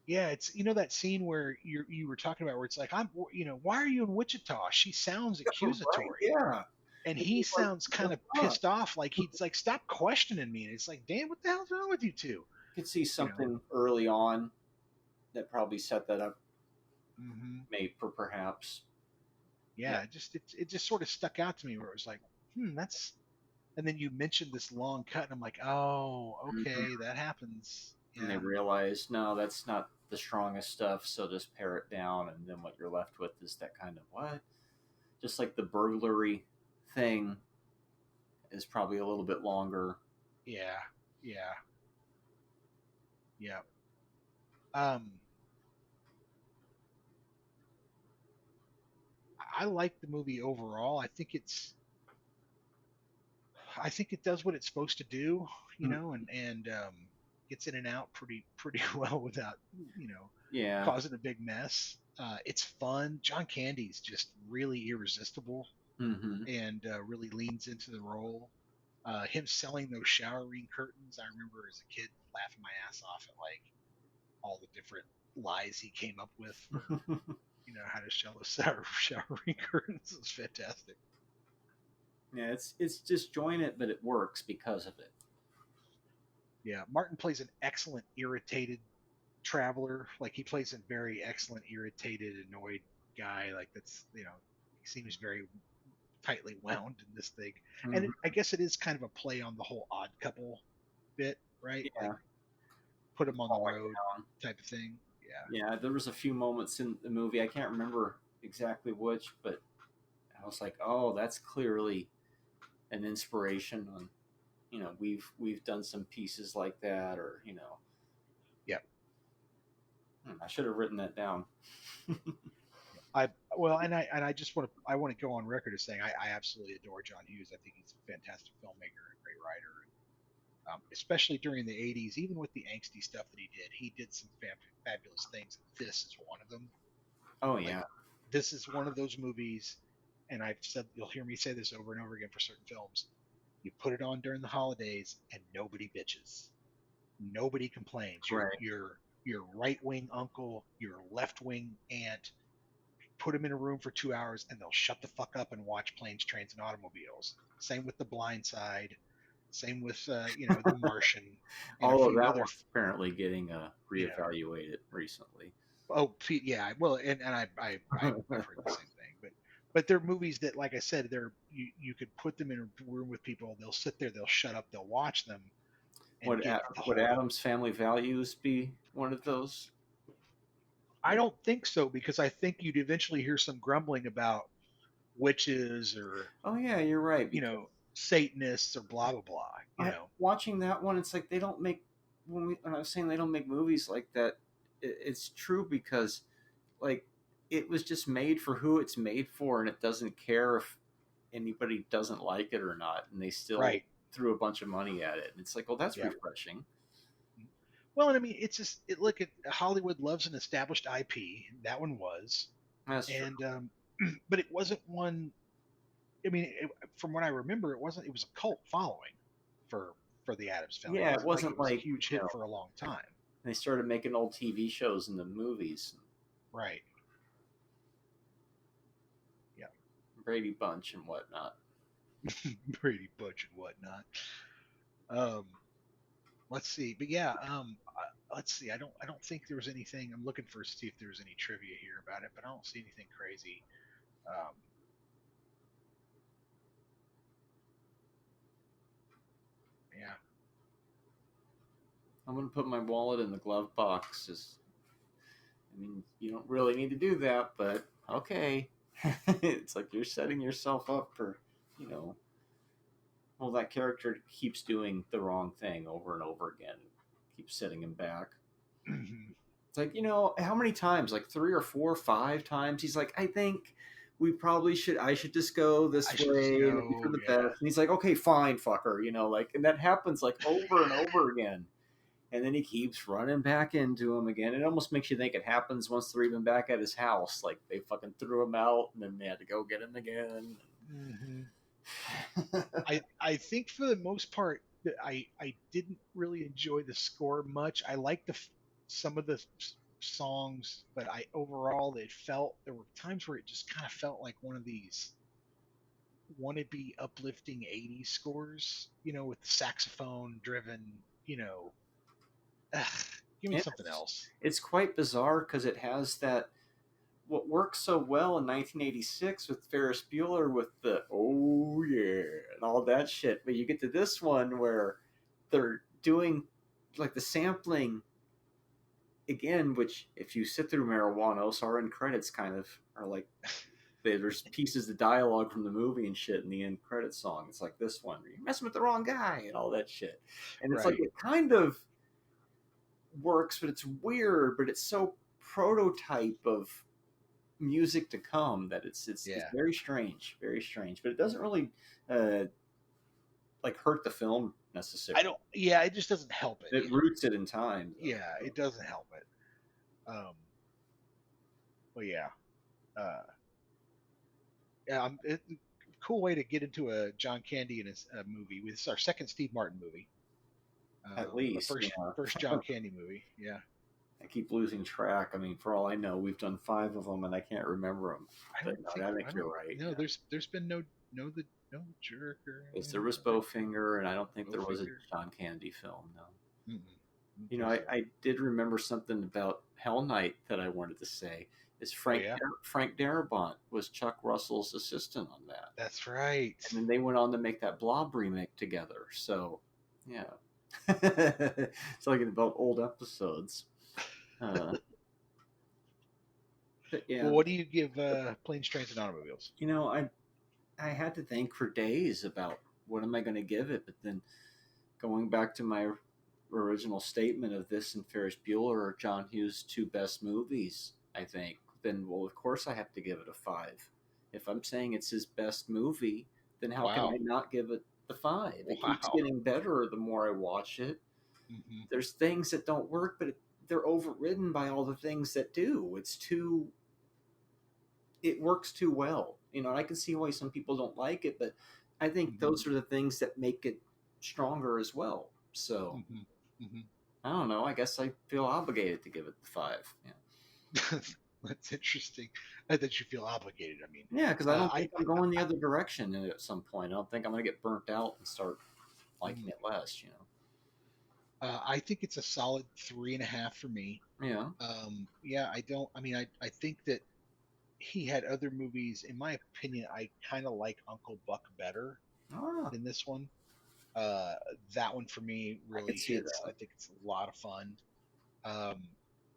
yeah, it's that scene where you were talking about where it's like, why are you in Wichita? She sounds accusatory. Right, yeah. And he sounds kind of pissed off, like he's like, stop questioning me. And it's like, damn, what the hell's wrong with you two? You could see something early on that probably set that up, maybe perhaps. Yeah, it just sort of stuck out to me where it was like, that's. And then you mentioned this long cut, and I'm like, oh, okay, that happens. Yeah. And they realize, no, that's not the strongest stuff, so just pare it down, and then what you're left with is that kind of what? Just like the burglary thing is probably a little bit longer. Yeah. I like the movie overall. I think it does what it's supposed to do, and gets in and out pretty well without, causing a big mess. It's fun. John Candy's just really irresistible, and really leans into the role. Him selling those shower-ring curtains, I remember as a kid laughing my ass off at like all the different lies he came up with for, how to sell a shower-ring curtains. It was fantastic. Yeah, it's disjointed, but it works because of it. Yeah, Martin plays an excellent irritated traveler. Like, he plays a very excellent irritated, annoyed guy. Like, that's, he seems very tightly wound in this thing. And I guess it is kind of a play on the whole Odd Couple bit, right? Yeah. Like, put him on the road type of thing. Yeah, there was a few moments in the movie, I can't remember exactly which, but I was like, oh, that's clearly an inspiration on, we've done some pieces like that, or, Yeah. I should have written that down. I want to go on record as saying I absolutely adore John Hughes. I think he's a fantastic filmmaker and a great writer. Especially during the 80s, even with the angsty stuff that he did some fabulous things. This is one of them. Oh, yeah. This is one of those movies, and I've said, you'll hear me say this over and over again for certain films. You put it on during the holidays, and nobody bitches. Nobody complains. Right. Your right-wing uncle, your left-wing aunt, put them in a room for 2 hours, and they'll shut the fuck up and watch Planes, Trains, and Automobiles. Same with The Blind Side. Same with, The Martian. All of that was apparently getting reevaluated recently. Oh, yeah. Well, and I've heard the same thing. But they're movies that, like I said, you could put them in a room with people. They'll sit there. They'll shut up. They'll watch them. Would Addams Family Values be one of those? I don't think so, because I think you'd eventually hear some grumbling about witches or. Oh yeah, you're right. Satanists or blah blah blah. Watching that one, it's like they don't make. When I was saying they don't make movies like that, it's true, because, like, it was just made for who it's made for, and it doesn't care if anybody doesn't like it or not, and they still threw a bunch of money at it. And it's like, well, that's refreshing. Well, and I mean, it's just look at Hollywood loves an established IP. That one was, that's true. And but it wasn't one. I mean, from what I remember, it wasn't. It was a cult following for the Addams Family. Yeah, it wasn't like a huge hit for a long time. They started making old TV shows and the movies. Right. Yeah. Brady Bunch and whatnot. Brady Bunch and whatnot. Let's see, but yeah, let's see. I don't think there was anything. I'm looking for see if there's any trivia here about it, but I don't see anything crazy. Yeah. I'm going to put my wallet in the glove box. I mean, you don't really need to do that, but okay. It's like you're setting yourself up for, well, that character keeps doing the wrong thing over and over again. Keeps setting him back. Mm-hmm. It's like, how many times? Like 3 or 4 or 5 times. He's like, I think I should just go this way for the best. And he's like, okay, fine, fucker. And that happens like over and over again. And then he keeps running back into him again. It almost makes you think it happens once they're even back at his house. Like they fucking threw him out and then they had to go get him again. I think for the most part that I didn't really enjoy the score much. I liked some of the songs, but overall it felt, there were times where it just kind of felt like one of these wannabe uplifting 80s scores, with the saxophone driven, ugh, give me something else. It's quite bizarre because it has that, what works so well in 1986 with Ferris Bueller with the oh yeah and all that shit, but you get to this one where they're doing like the sampling again, which if you sit through Marijuanos, our end credits kind of are like there's pieces of dialogue from the movie and shit in the end credit song. It's like this one, you're messing with the wrong guy and all that shit, and it's like it kind of works, but it's weird, but it's so prototype of music to come that it's very strange, but it doesn't really like hurt the film necessarily. It just doesn't help it. It roots it in time. Yeah, it doesn't help it. Cool way to get into a John Candy and his movie. This is our second Steve Martin movie. At least first John Candy movie. Yeah. I keep losing track. I mean, for all I know, we've done 5 of them, and I can't remember them. I think you're right. No, there's been no jerk or. There was Bowfinger, and I don't think there was a John Candy film. No. Mm-hmm. I did remember something about Hell Night that I wanted to say. Is Frank Darabont was Chuck Russell's assistant on that. That's right. And then they went on to make that Blob remake together. So, yeah. It's like about old episodes. But yeah. Well, what do you give Planes, Trains, and Automobiles? I had to think for days about what am I going to give it, but then going back to my original statement of this and Ferris Bueller are John Hughes' 2 best movies, I think, then, well, of course I have to give it a 5. If I'm saying it's his best movie, then how can I not give it the 5? It keeps getting better the more I watch it. Mm-hmm. There's things that don't work, but they're overridden by all the things that do. It works too well. I can see why some people don't like it, but I think those are the things that make it stronger as well. So, I don't know. I guess I feel obligated to give it the 5. Yeah. That's interesting. That you feel obligated. I mean, yeah, because I don't think I'm going the other direction at some point. I don't think I'm going to get burnt out and start liking it less. I think it's a solid 3.5 for me. Yeah. I don't. I mean, I think that he had other movies. In my opinion, I kind of like Uncle Buck better than this one. That one for me really hits. I think it's a lot of fun.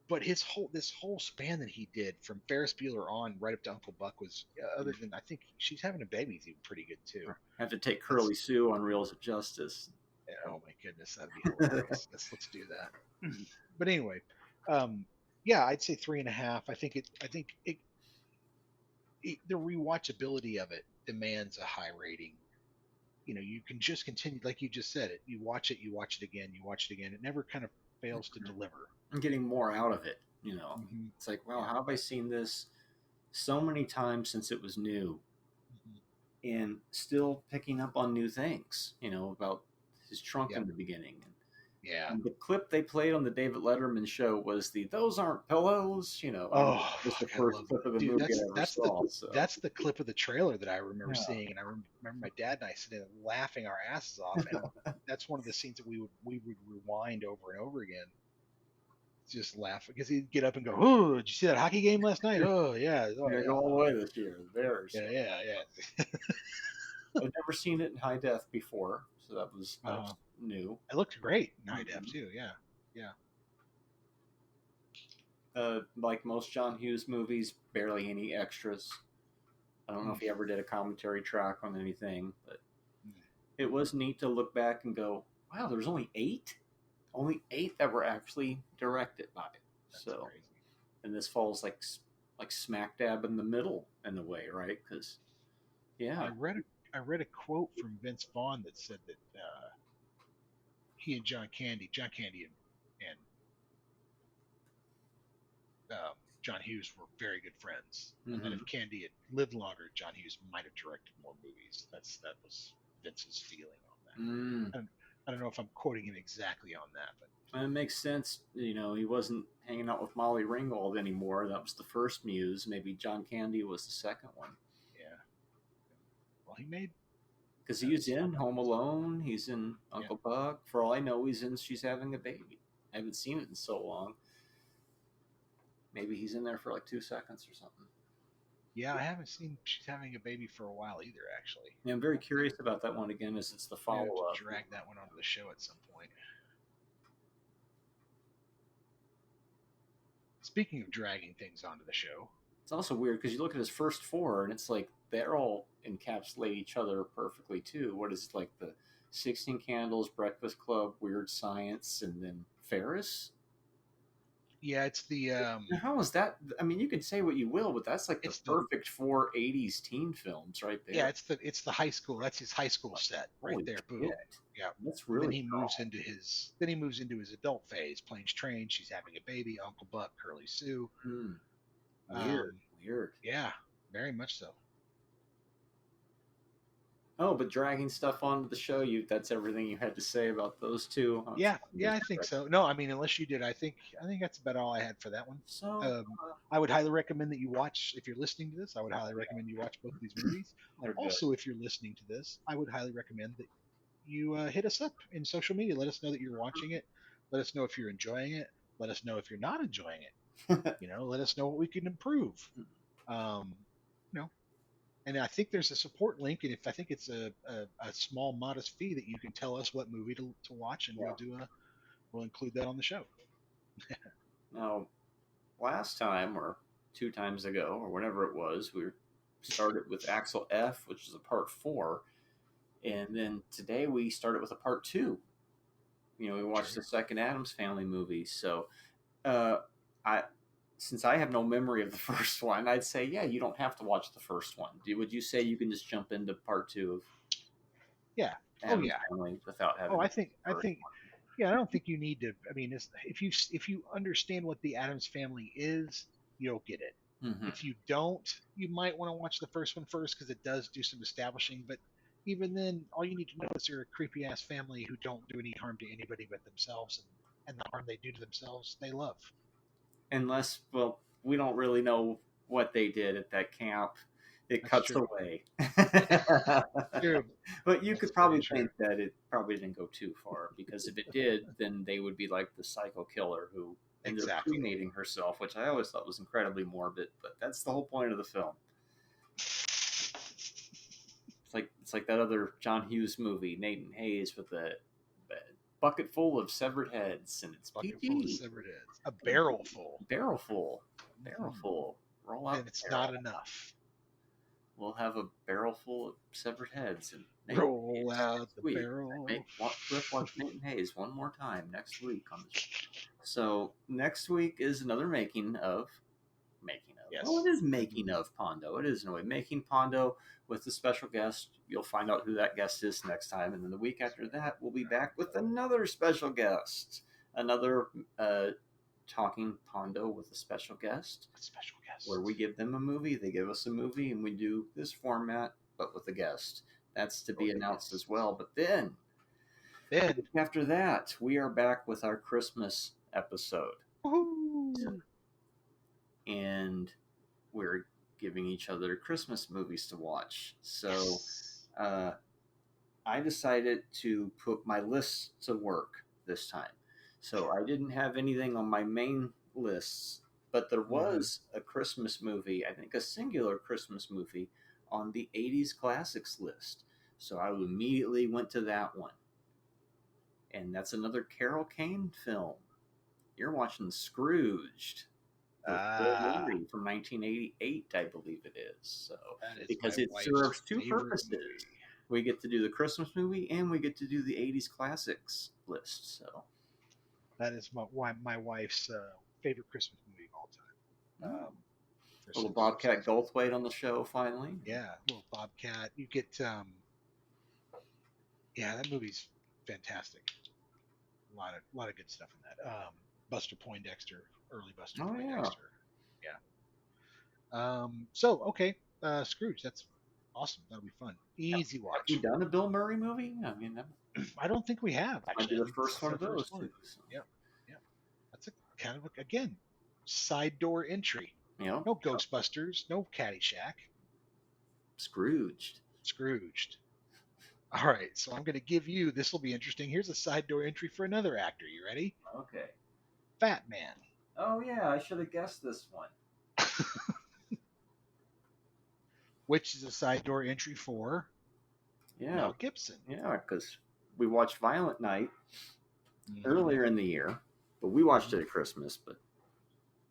But this whole span that he did from Ferris Bueller on right up to Uncle Buck was, other than I think She's Having a Baby is even pretty good too. I have to take Curly Sue on Reels of Justice. Oh my goodness, that'd be hilarious. Let's do that. But anyway, I'd say 3.5. I think the rewatchability of it demands a high rating. You can just continue, like you just said it. You watch it again. It never kind of fails to deliver. I'm getting more out of it. It's like, wow, how have I seen this so many times since it was new, and still picking up on new things. About his trunk in the beginning. And the clip they played on the David Letterman show was "Those aren't pillows." Was the first clip of the movie I ever saw. That's the clip of the trailer that I remember seeing, and I remember my dad and I sitting there laughing our asses off. And that's one of the scenes that we would rewind over and over again, just laugh because he'd get up and go, "Oh, did you see that hockey game last night? Oh yeah, go all the way this year, the Bears." Yeah. I've never seen it in high def before, so that was new. It looked great in high def too. Yeah. Like most John Hughes movies, barely any extras. I don't know if he ever did a commentary track on anything, but it was neat to look back and go, "Wow, there's only 8? Only 8 that were actually directed by it." That's so crazy. And this falls like smack dab in the middle in a way, right? Because I read a quote from Vince Vaughn that said that he and John Candy and John Hughes were very good friends. And that if Candy had lived longer, John Hughes might have directed more movies. That was Vince's feeling on that. I don't know if I'm quoting him exactly on that, but it makes sense. You know, he wasn't hanging out with Molly Ringwald anymore. That was the first muse. Maybe John Candy was the second one. yeah. Well, he made Because he's in Home Alone. He's in Uncle Buck. For all I know, he's in She's Having a Baby. I haven't seen it in so long. Maybe he's in there for like 2 seconds or something. Yeah, I haven't seen She's Having a Baby for a while either, actually. Yeah, I'm very curious about that one again, as it's the follow-up. Drag that one onto the show at some point. Speaking of dragging things onto the show, It's also weird because you look at his first four, and it's like they're all encapsulate each other perfectly too. What is it, like the 16 Candles, Breakfast Club, Weird Science, and then Ferris? yeah, it's the Now, how is that? I mean, you can say what you will, but that's like the It's the- perfect 4 '80s teen films right there. yeah, it's the high school. That's his high school set right Holy there. Boom. shit. Yeah. That's really Then he cool. moves into his adult phase. Planes, Trains, She's Having a Baby, Uncle Buck, Curly Sue. Weird. Weird. Yeah, very much so. Oh, but dragging stuff onto the show, that's everything you had to say about those two? Yeah, I think so. No, I mean, unless you did, I think that's about all I had for that one. So, I would highly recommend that you watch, if you're listening to this, I would highly recommend you watch both of these movies. they're good. Also, if you're listening to this, I would highly recommend that you hit us up in social media. Let us know that you're watching it. Let us know if you're enjoying it. Let us know if you're not enjoying it. Let us know what we can improve. And I think there's a support link, and if I think it's a small, modest fee that you can tell us what movie to watch, and we'll include that on the show. Now, last time or 2 times ago or whenever it was, we started with Axel F, which is a part 4, and then today we started with a part 2. We watched the second Addams Family movie. So, since I have no memory of the first one, I'd say, yeah, you don't have to watch the first one. Would you say you can just jump into part 2 of Addams Family without having? I think, yeah, I don't think you need to. I mean, if you understand what the Addams Family is, you'll get it. Mm-hmm. If you don't, you might want to watch the first one first because it does do some establishing. But even then, all you need to know is they're a creepy ass family who don't do any harm to anybody but themselves, and the harm they do to themselves, they love. Unless, well, we don't really know what they did at that camp. It cuts true. away. True. But you That's could probably very think that it probably didn't go too far, because if it did, then they would be like the psycho killer who ended up Exactly. cremating herself, which I always thought was incredibly morbid, but that's the whole point of the film. It's like that other John Hughes movie, Nathan Hayes, with a bucket full of severed heads, and it's Bucket PG. full of severed heads. A barrel full. Barrel full. Roll out. And it's barrel. not enough. We'll have a barrel full of severed heads. And Roll out the Sweet. barrel. Cliff watch Nathan Hayes one more time next week on the show. So next week is another making of. Yes. Well, it is making of Pondo. It is in a way making Pondo with a special guest. You'll find out who that guest is next time, and then the week after that, we'll be back with another special guest, another talking Pondo with a special guest. Special guest. Where we give them a movie, they give us a movie, and we do this format, but with a guest. That's to be announced as well. But then after that, we are back with our Christmas episode. Woohoo! And we're giving each other Christmas movies to watch. So I decided to put my list to work this time. So I didn't have anything on my main lists, but there was a Christmas movie, I think a singular Christmas movie, on the 80s classics list. So I immediately went to that one. And that's another Carol Kane film. You're watching Scrooged. From 1988, I believe it is. So because it serves 2 purposes. Movie. We get to do the Christmas movie, and we get to do the 80s classics list. So that is my wife's favorite Christmas movie of all time. little Bobcat Goldthwait on the show finally. Yeah, little Bobcat. You get that movie's fantastic. lot of good stuff in that. Buster Poindexter, early Buster Oh, yeah. Poindexter. So okay, Scrooge. That's awesome. That'll be fun. Easy Have watch. we done a Bill Murray movie? I mean, that I don't think we have might actually. be I the think first this one is of the those. first one. Too, so. Yeah. That's a kind of again side door entry. You know, No Ghostbusters. No Caddyshack. Scrooged. Scrooged. All right, so I'm going to give you. This will be interesting. Here's a side door entry for another actor. You ready? Okay. Fat Man. Oh yeah, I should have guessed this one. Which is a side door entry for Yeah, Mel Gibson. yeah, because we watched Violent Night Mhm. earlier in the year, but we watched it at Christmas. But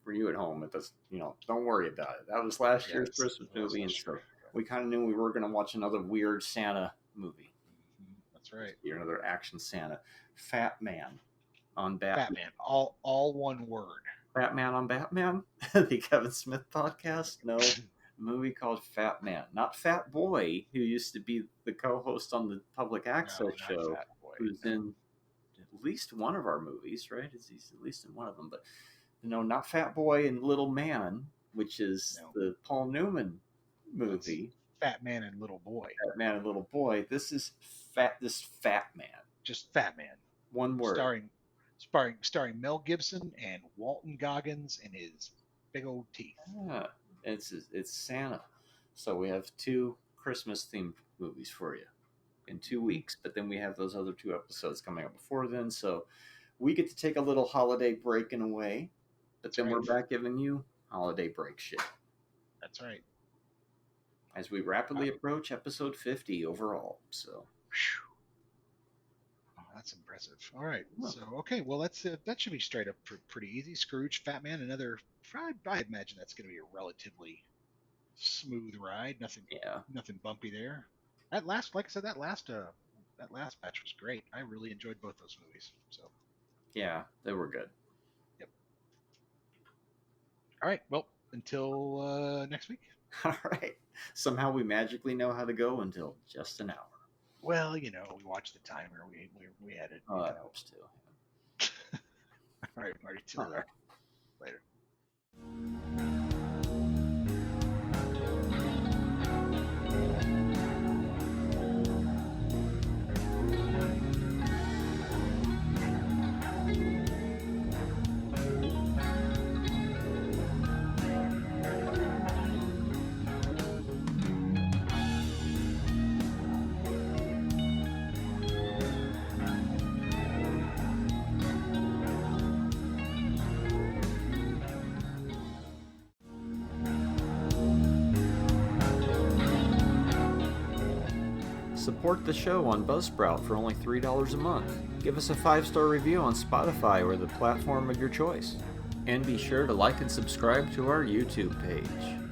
for you at home, it does. Don't worry about it. That was last year's Yes, Christmas it was movie, and last so year. we kind of knew we were going to watch another weird Santa movie. That's right. Another action Santa. Fat Man on Batman. Batman. All one word. Batman on Batman, the Kevin Smith podcast. No, movie called Fat Man, not Fat Boy, who used to be the co-host on the Public Access No, not show, Fat Boy. who's in at least one of our movies, right? He's at least in one of them, but no, not Fat Boy and Little Man, which is No. the Paul Newman movie. Fat Man and Little Boy. Fat Man and Little Boy. This is This Fat Man. Just Fat Man. One word. Starring Mel Gibson and Walton Goggins and his big old teeth. Yeah, it's Santa. So we have 2 Christmas themed movies for you in 2 weeks, but then we have those other 2 episodes coming up before then. So we get to take a little holiday break in a way, but then we're back giving you holiday break shit That's right. as we rapidly approach episode 50 overall. So Phew. Oh, that's impressive. All right. Huh. So okay, well that should be straight up pretty easy. Scrooge, Fat Man, another. I imagine that's going to be a relatively smooth ride. Nothing bumpy there. Like I said, that last batch was great. I really enjoyed both those movies. So yeah, they were good. all right. Well, until next week. All right. Somehow we magically know how to go until just an hour. Well, we watch the timer. We had it. Oh, that helps too. All right, Marty. Till All right. later. Support the show on Buzzsprout for only $3 a month. Give us a 5-star review on Spotify or the platform of your choice. And be sure to like and subscribe to our YouTube page.